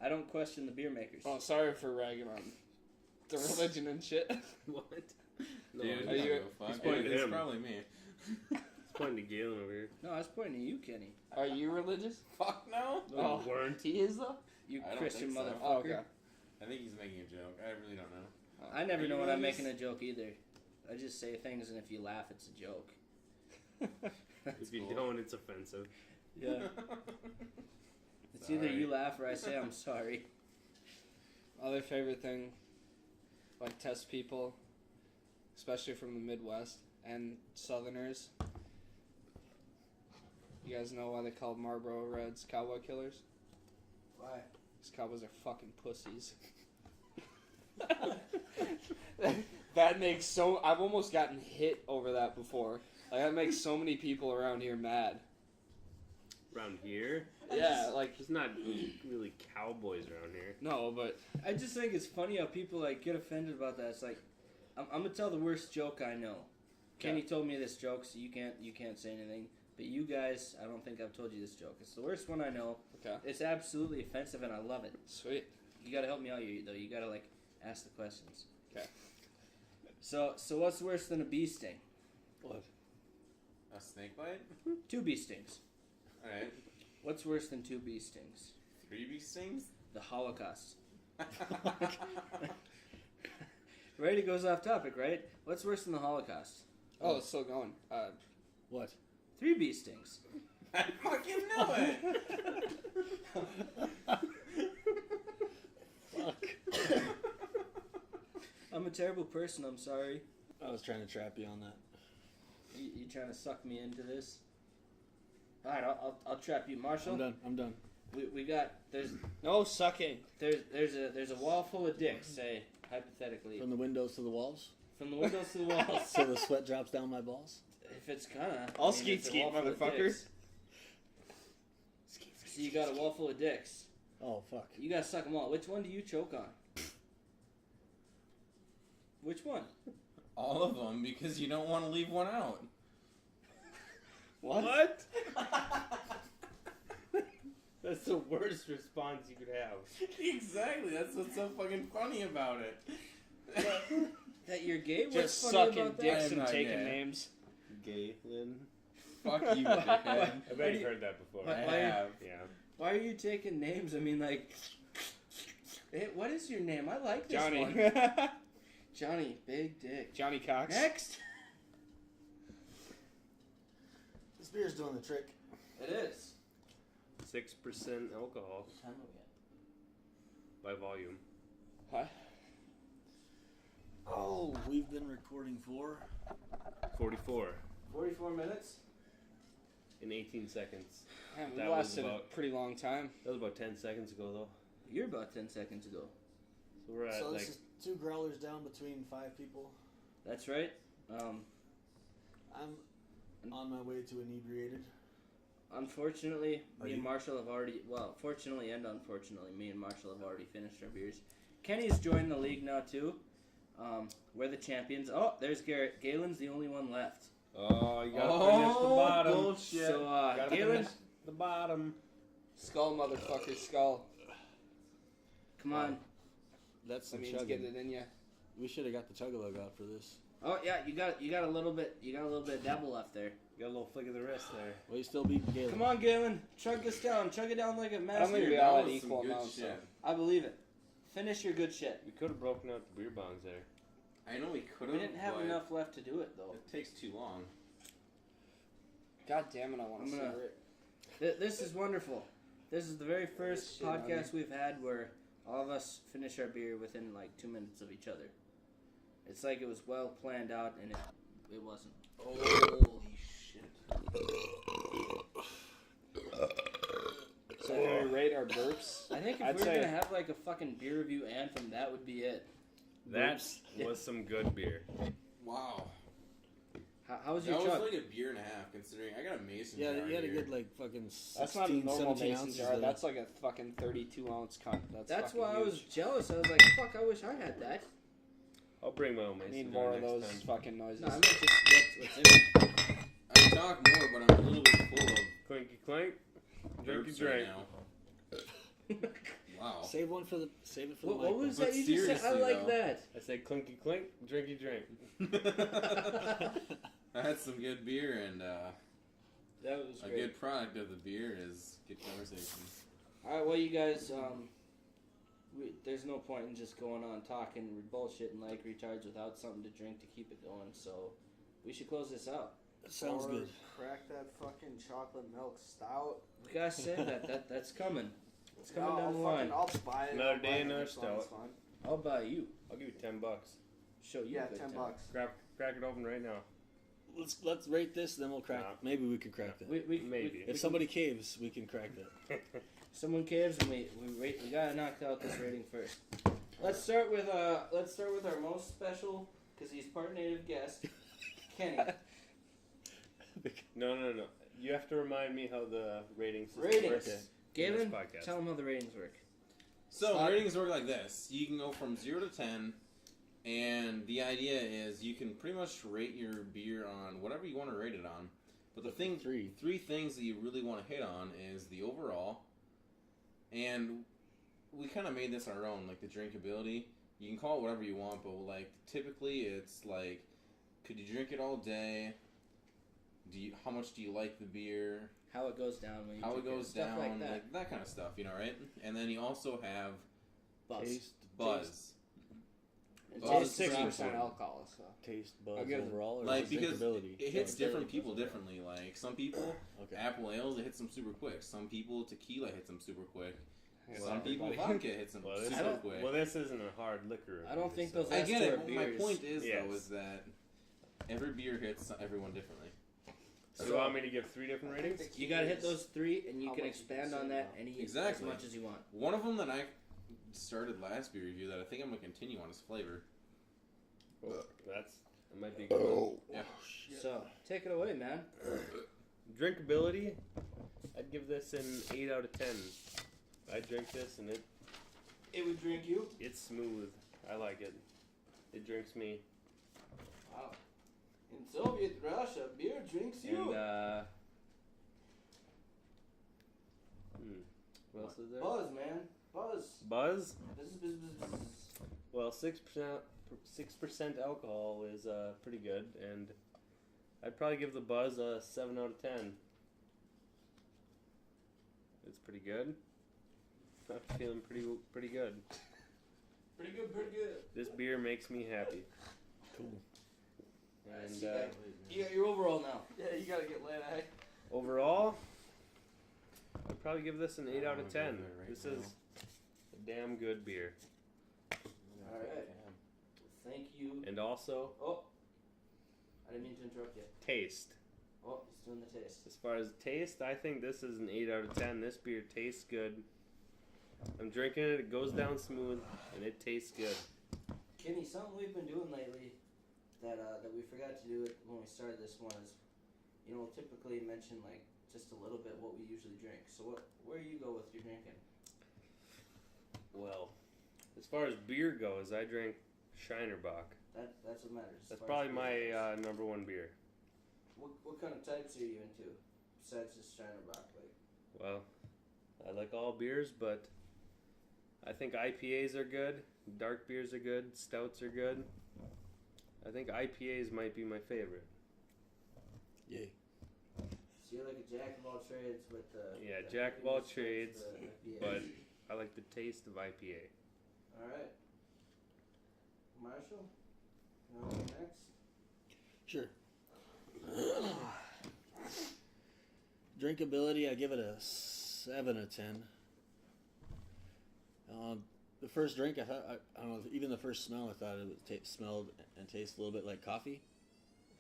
I don't question the beer makers. Oh, sorry for ragging on the religion and shit. What? No, Dude, he's are you- fuck. he's pointing at It's him. probably me. pointing to Galen over here. No, I was pointing to you, Kenny. Are you religious? Fuck no. Oh. You weren't. He is though. You I don't Christian think so. motherfucker. Oh, okay. I think he's making a joke. I really don't know. I never Are you know when I'm religious? making a joke either. I just say things, and if you laugh, it's a joke. If you cool. don't, it's offensive. Yeah. It's either Sorry. you laugh or I say I'm sorry. Other favorite thing, like test people, especially from the Midwest and Southerners. You guys know why they call Marlboro Reds cowboy killers? Why? These cowboys are fucking pussies. That makes so. I've almost gotten hit over that before. Like that makes so many people around here mad. Around here, Yeah, like there's not really cowboys around here. no, but I just think it's funny how people like get offended about that. It's like, I'm gonna tell the worst joke I know. Kenny told me this joke, so you can't say anything. But you guys, I don't think I've told you this joke. It's the worst one I know. okay, It's absolutely offensive, and I love it. sweet. You gotta help me out here, though. You gotta like ask the questions. Okay. So what's worse than a bee sting? What? A snake bite? 2 bee stings. Alright. What's worse than 2 bee stings? 3 bee stings? The Holocaust. Right, it goes off topic, right? What's worse than the Holocaust? Oh, it's still going. What? 3 bee stings. I fucking knew it! Fuck. I'm a terrible person, I'm sorry. I was trying to trap you on that. You trying to suck me into this? Alright, I'll trap you. Marshall, I'm done. we got there's No sucking. there's a wall full of dicks. Say hypothetically From the windows to the walls, from the windows to the walls. so the sweat drops down my balls. If it's gonna, I'll it's a skeet, wall full of motherfucker. dicks. So you got a wall full of dicks. Oh fuck! You gotta suck them all. Which one do you choke on? Which one? All of them, because you don't want to leave one out. What? That's the worst response you could have. Exactly. That's what's so fucking funny about it. That you're gay? What's Just funny sucking about that? dicks I'm and not taking gay. names. Galen. Fuck you, dickhead. I bet you've heard that before. Why- I why- have. Yeah. Why are you taking names? I mean, like, hey, what is your name? I like this Johnny. one. Johnny, big dick. Johnny Cox. Next. This beer's doing the trick. It is. 6% alcohol Time we by volume. Huh? Oh, we've been recording for 44 44 minutes. in 18 seconds. Man, we That was lasted a about- pretty long time. That was about 10 seconds ago, though. You're about 10 seconds ago. So we're at So like this is 2 growlers down between 5 people. That's right. I'm on my way to inebriated. Unfortunately, Are me and you? Marshall have already. Well, fortunately and unfortunately, me and Marshall have already finished our beers. Kenny's joined the league now too. We're the champions. Oh, there's Garrett. Galen's the only one left. oh, you gotta finish the bottom. Bullshit. So, Gotta Galen, finish the bottom. Skull, motherfucker, skull. come on. That's That some means get chugging. it in ya. We should have got the chug-a-lug out for this. Oh yeah, you got a little bit. You got a little bit of devil left there. You got a little flick of the wrist there. Well, you still beat Galen. Come on, Galen. Chug this down. Chug it down like a I don't master. think we That all had was some equal good amounts. shit. I believe it. Finish your good shit. We could have broken out the beer bongs there. I know we could have. We didn't have enough left to do it though. It takes too long. God damn it, I want I'm to gonna- cigarette. This is wonderful. This is the very first Shit, podcast we've had where all of us finish our beer within like 2 minutes of each other. It's like it was well planned out, and it wasn't. Holy shit. So can we rate our burps? I think if I'd we were say- gonna have like a fucking beer review anthem, that would be it. That was some good beer. Wow. How was That your was chug? like a beer and a half, considering I got a mason Yeah, jar you had a here. good like fucking 16, That's not a normal 17 mason ounces jar. there. That's like a fucking 32-ounce cup. That's fucking why I was huge. jealous. I was like, fuck, I wish I had that. I'll bring my own I mason need jar more of next those time. fucking noises. No, I meant just what's in it. I can talk more, but I'm a little bit full of Clinky clink. Drinky burps drink. right now. Wow. Save one for the save it for What the mic. was But that you just said? I seriously, like though. that. I said clinky clink, drinky drink. I had some good beer, and That was a great. good product of the beer is good conversation. All right, well, you guys, there's no point in just going on talking bullshit and like retards without something to drink to keep it going. So we should close this out. Sounds Or good. Crack that fucking chocolate milk stout. We gotta save that's coming. It's coming No, down the I'll line. I'll buy it. Another I'll buy day, it another next one, it's stout. fine. I'll buy you. I'll give you $10. Show you. Yeah, a good $10. time. Crack it open right now. Let's rate this, then we'll crack. Nah. Maybe we could crack that. Maybe. If somebody caves, we can crack that. Someone caves and we gotta knock out this rating first. Let's start with our most special, because he's part native guest, Kenny. No. You have to remind me how the rating system Ratings. works. Galen, In this podcast. tell him how the ratings work. So Stop. ratings work like this: you can go from 0 to 10, and the idea is you can pretty much rate your beer on whatever you want to rate it on. But the thing, three things that you really want to hit on is the overall, and we kind of made this our own, like the drinkability. You can call it whatever you want, but like typically it's like, could you drink it all day? How much do you like the beer? How it goes down when you How it drink goes stuff down, like that. kind of stuff, right? And then you also have Buzz. Taste, buzz. And Buzz taste is 6% important. alcohol, so. taste, buzz I'll give- overall, or Like, because drinkability? it hits Drinkability different goes people overall. differently. Like some people, Okay. apple ales, it hits them super quick. Some people, tequila hits them super quick. Yeah, Some people, everybody. vodka hits them Well, this, super quick. well, this isn't a hard liquor. I don't think those I last get two it. are But my beers. point is Yes. though is that every beer hits everyone differently. So you want me to give 3 different ratings? You gotta hit those 3, and you how can much you expand can on say that now. any Exactly. as much as you want. One of them that I started last beer review that I think I'm gonna continue on is flavor. That might be a good one. Yeah. So take it away, man. Drinkability, I'd give this an 8 out of 10. I drink this and It would drink you. it's smooth. I like it. It drinks me. Wow. In Soviet Russia, beer drinks you. And what else is there? Buzz, man. Buzz. Buzz. Buzz. Well, 6% alcohol is pretty good, and I'd probably give the Buzz a 7 out of 10. It's pretty good. I'm feeling pretty good. Pretty good. This beer makes me happy. Cool. And You got your overall now. Yeah, you gotta get laid eye. overall, I'd probably give this an 8 out of 10. there right This now. is a damn good beer. Alright. Thank you. And also, Oh, I didn't mean to interrupt you. taste. Oh, he's doing the taste. As far as taste, I think this is an 8 out of 10. This beer tastes good. I'm drinking it, it goes down smooth, and it tastes good. Kenny, something we've been doing lately that we forgot to do it when we started this one is, we'll typically mention like just a little bit what we usually drink. So where do you go with your drinking? Well, as far as beer goes, I drink Shinerbach. That's what matters. as That's far as probably beer my goes. number one beer. What kind of types are you into besides just Shinerbach? Like, Well, I like all beers, but I think IPAs are good. Dark beers are good. Stouts are good. I think IPAs might be my favorite. Yay. so you're like a jack of all trades with Yeah, the jack of all heaviness trades, the IPA. but I like the taste of IPA. All right, Marshall, you want to go next? Sure. Drinkability, I give it a 7 out of 10. The first drink, I thought, I don't know, even the first smell, I thought it would smelled and tasted a little bit like coffee.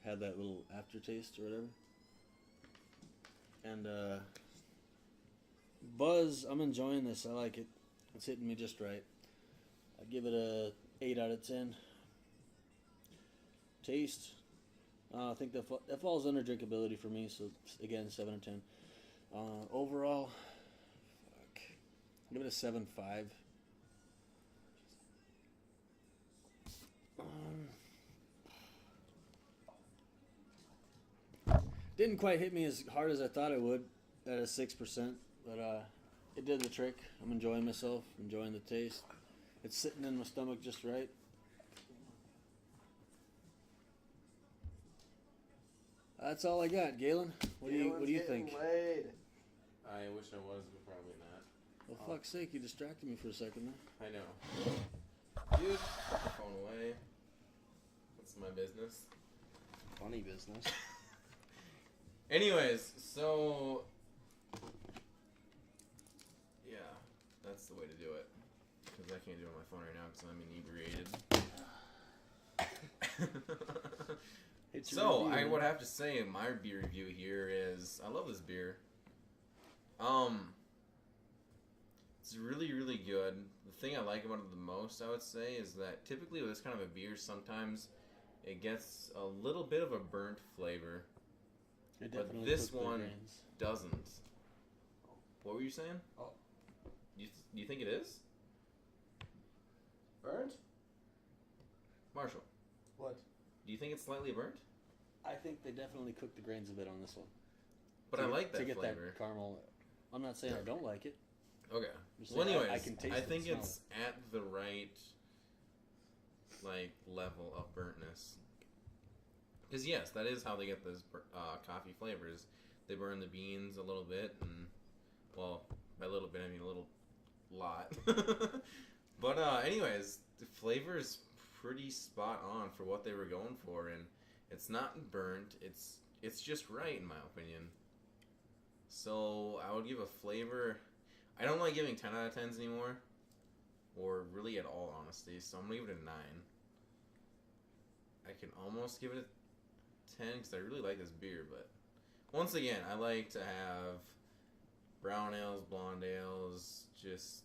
Had that little aftertaste or whatever. And Buzz, I'm enjoying this. I like it. It's hitting me just right. I'd give it a 8 out of 10. Taste, I think that falls under drinkability for me. So again, 7 out of 10. Overall, give it a 7.5. Didn't quite hit me as hard as I thought it would at a 6%, but it did the trick. I'm enjoying myself, enjoying the taste. It's sitting in my stomach just right. That's all I got, Galen. What do you think? Laid. I wish I was, but probably not. Well, fuck's sake, you distracted me for a second there. I know. Dude, put the phone away. What's my business? Funny business. Anyways, so yeah, that's the way to do it. Because I can't do it on my phone right now because I'm inebriated. It's So your I review. would have to say my beer review here is I love this beer. It's really, really good. The thing I like about it the most, I would say, is that typically with this kind of a beer, sometimes it gets a little bit of a burnt flavor. It but definitely this cooked the one grains. doesn't. What were you saying? Oh. You think it is? Burnt? Marshall, What? do you think it's slightly burnt? I think they definitely cooked the grains a bit on this one. But I like that to get flavor. that caramel. I'm not saying I don't like it. Okay. I'm Well, saying anyways, I can taste I it, think smell it's at the right level of burntness. Because yes, that is how they get those coffee flavors. They burn the beans a little bit, and well, by a little bit I mean a little lot. But anyways, the flavor is pretty spot on for what they were going for, and it's not burnt. It's just right in my opinion. So I would give a flavor. I don't like giving 10 out of 10s anymore, or really at all, honestly. So I'm gonna give it a 9. I can almost give it a 10 because I really like this beer, but once again, I like to have brown ales, blonde ales, just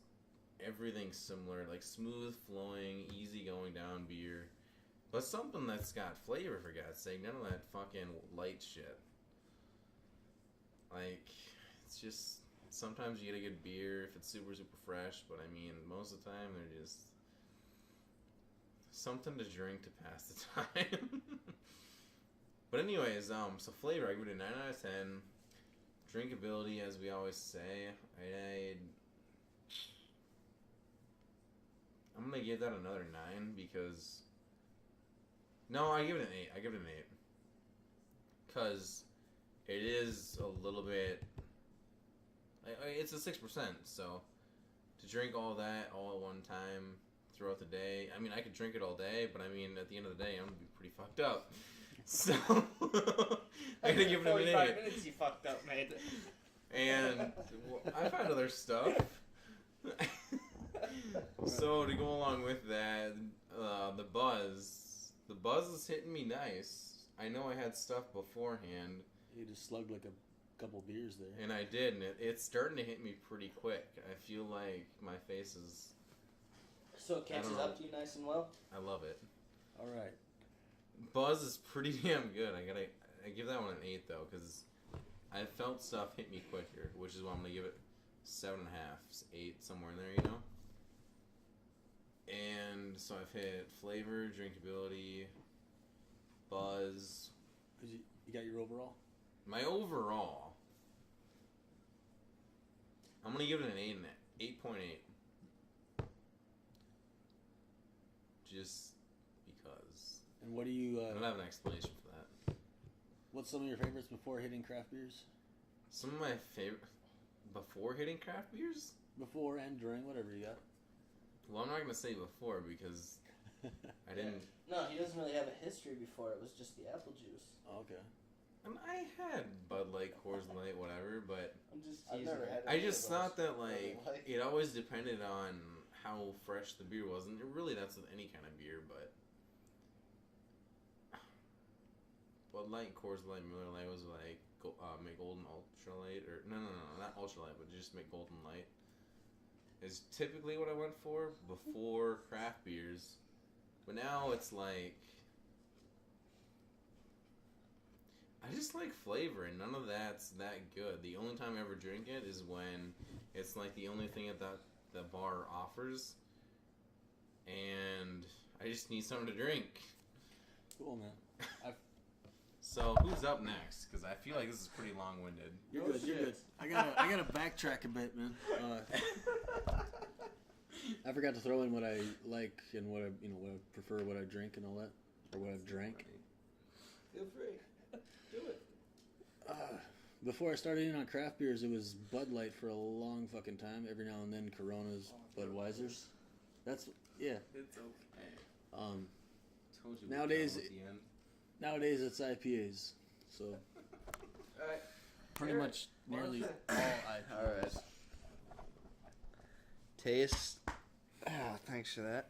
everything similar, like smooth flowing, easy going down beer, but something that's got flavor, for God's sake. None of that fucking light shit. Like, it's just sometimes you get a good beer if it's super fresh, but I mean most of the time they're just something to drink to pass the time. But anyways, so flavor, I give it a 9 out of 10. Drinkability, as we always say, I'm gonna give that another 9 because no, I give it an 8. I give it an 8 because it is a little bit. It's a 6%, so to drink all that all at one time throughout the day. I mean, I could drink it all day, but I mean, at the end of the day, I'm gonna be pretty fucked up. So I gotta give it an 8. 45 minutes, you fucked up, man. And I've had other stuff. So to go along with that, the buzz is hitting me nice. I know I had stuff beforehand. You just slugged like a couple beers there. And I did, and it's starting to hit me pretty quick. I feel like my face is... So it catches up to you nice and well? I love it. All right. Buzz is pretty damn good. I give that one an 8 though, because I felt stuff hit me quicker, which is why I'm gonna give it 7.5, 8, somewhere in there, you know. And so I've hit flavor, drinkability, buzz. You got your overall? My overall, I'm gonna give it an 8.8. Just because. And what do you? I don't have an explanation for that. What's some of your favorites before hitting craft beers? Some of my favorite before hitting craft beers? Before and during, whatever you got. Well, I'm not gonna say before because I didn't. No, he doesn't really have a history before. It was just the apple juice. Okay. And I had Bud Light, Coors Light, whatever, but I'm just I've teasing. never had I any just of those. thought that like Like- it always depended on how fresh the beer was, and really that's with any kind of beer, but Bud Light, Coors Light, Miller Light was like make Golden Ultra Light, or no, not Ultra Light, but just make Golden Light is typically what I went for before craft beers, but now it's like I just like flavor, and none of that's that good. The only time I ever drink it is when it's like the only thing that the bar offers, and I just need something to drink. Cool, man. So who's up next? Because I feel like this is pretty long-winded. You're Oh, good. You're shit. good. I gotta backtrack a bit, man. I forgot to throw in what I like and what I prefer, what I drink and all that, or what I've drank. Feel free. Do it. Before I started in on craft beers, it was Bud Light for a long fucking time. Every now and then, Coronas, Budweisers. That's yeah. It's okay. Told you Nowadays- at the end. Nowadays, it's IPAs. So Alright. pretty Eric, much nearly all IPAs. All right. Taste. Ah, thanks for that.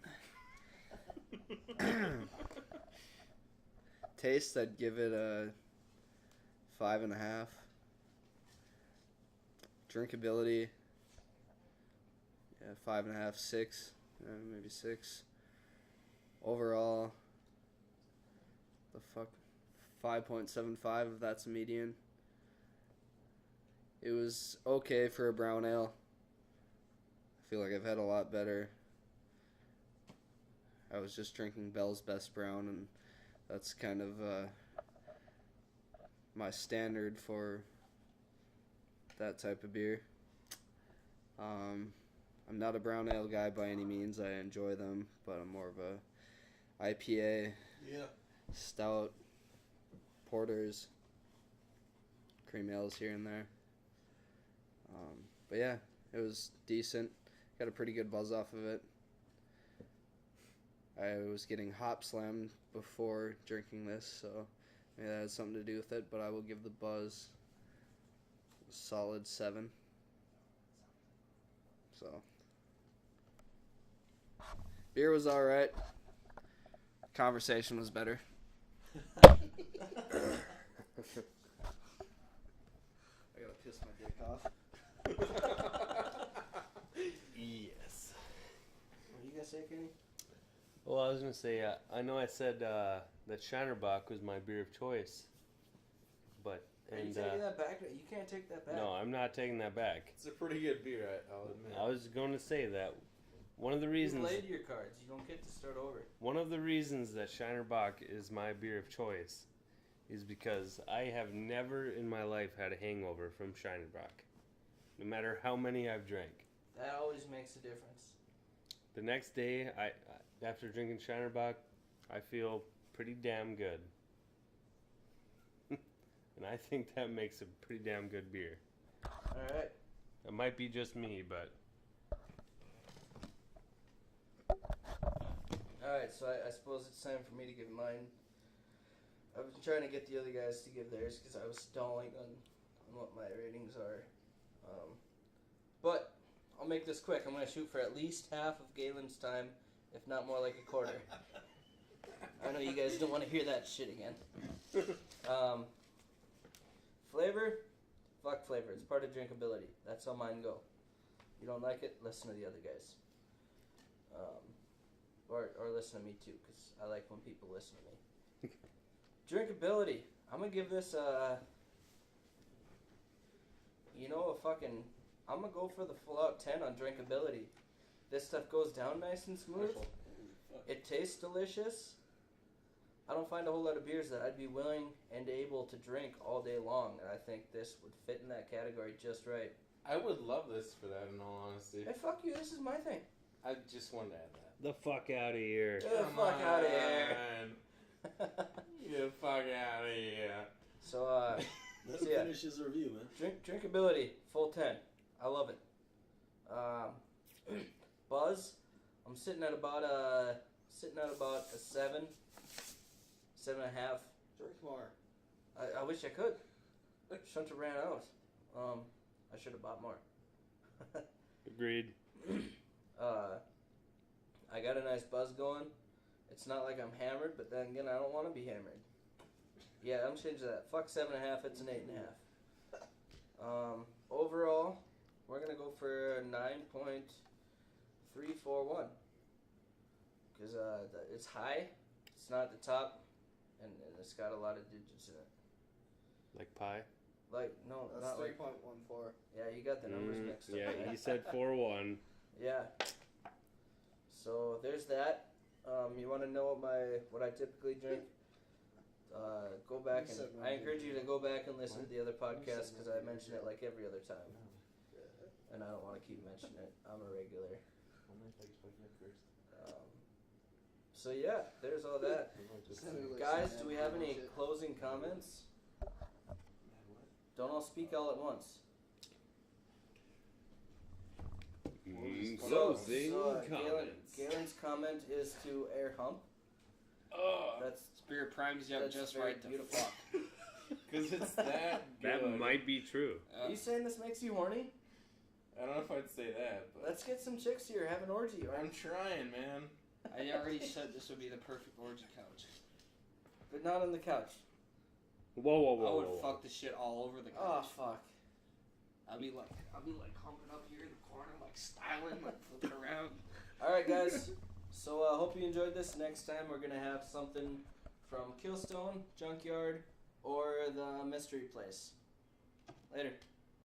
Taste, I'd give it a 5.5. Drinkability, yeah, 5.5, 6, maybe 6. Overall, the fuck, 5.75 if that's a median. It was okay for a brown ale. I feel like I've had a lot better. I was just drinking Bell's Best Brown, and that's kind of my standard for that type of beer. I'm not a brown ale guy by any means. I enjoy them, but I'm more of a IPA, stout, porters, cream ales here and there. But yeah, it was decent. Got a pretty good buzz off of it. I was getting hop slammed before drinking this, so maybe that has something to do with it, but I will give the buzz a solid 7. So, beer was alright. Conversation was better. piss my dick off. Yes. What are you gonna say, Kenny? Well, I was gonna say, I know I said that Shinerbach was my beer of choice, but Are you and taking that back? You can't take that back. no, I'm not taking that back. It's a pretty good beer, I'll admit. I was going to say that one of the You reasons played your cards. You don't get to start over. one of the reasons that Shinerbach is my beer of choice is because I have never in my life had a hangover from Shinerbach, no matter how many I've drank. That always makes a difference. The next day, I after drinking Shinerbach, I feel pretty damn good. And I think that makes a pretty damn good beer. All right. It might be just me, but All right. So I suppose it's time for me to give mine. I was trying to get the other guys to give theirs because I was stalling on what my ratings are. But I'll make this quick. I'm going to shoot for at least half of Galen's time, if not more like a quarter. I know you guys don't want to hear that shit again. Flavor? Fuck flavor. It's part of drinkability. That's how mine go. You don't like it? Listen to the other guys. Or listen to me too, because I like when people listen to me. Drinkability. I'm going to give this I'm going to go for the full out 10 on drinkability. This stuff goes down nice and smooth. It tastes delicious. I don't find a whole lot of beers that I'd be willing and able to drink all day long, and I think this would fit in that category just right. I would love this for that, in all honesty. Hey, fuck you, this is my thing. I just wanted to add that. the fuck out of here. Get the fuck out of here. Get the fuck out of here. So, Let So, him yeah. finish his review, man. drinkability, full 10. I love it. Buzz, I'm sitting at about a 7, 7.5. Drink more. I wish I could. Shouldn't have ran out. I should have bought more. Agreed. I got a nice buzz going. It's not like I'm hammered, but then again, I don't want to be hammered. Yeah, I'm changing that. Fuck 7.5. It's an 8.5. Overall, we're gonna go for 9.341 because it's high. It's not at the top, and it's got a lot of digits in it. Like pie? Like no, That's not like. 3.14. Yeah, you got the numbers mixed up. Yeah, he said 4-1. Yeah. So there's that. You want to know what I typically drink? Go back and I encourage you to go back and listen to the other podcasts because I mention it like every other time, and I don't want to keep mentioning it. I'm a regular. So yeah, there's all that. Guys, do we have any closing comments? Don't all speak all at once. Closing comments. Galen's comment is to air hump. That's Spirit primes you up That's just very right to beautiful. fuck. Because it's that good. That might be true. Are you saying this makes you horny? I don't know if I'd say that, but Let's get some chicks here, have an orgy. I'm trying, man. I already said this would be the perfect orgy couch. But not on the couch. Whoa, whoa, whoa, I would whoa. fuck the shit all over the Oh couch. fuck. I'd be like humping up here in the corner, like styling, like flipping around. Alright guys, so I hope you enjoyed this. Next time we're gonna have something from Killstone, Junkyard, or the Mystery Place. Later.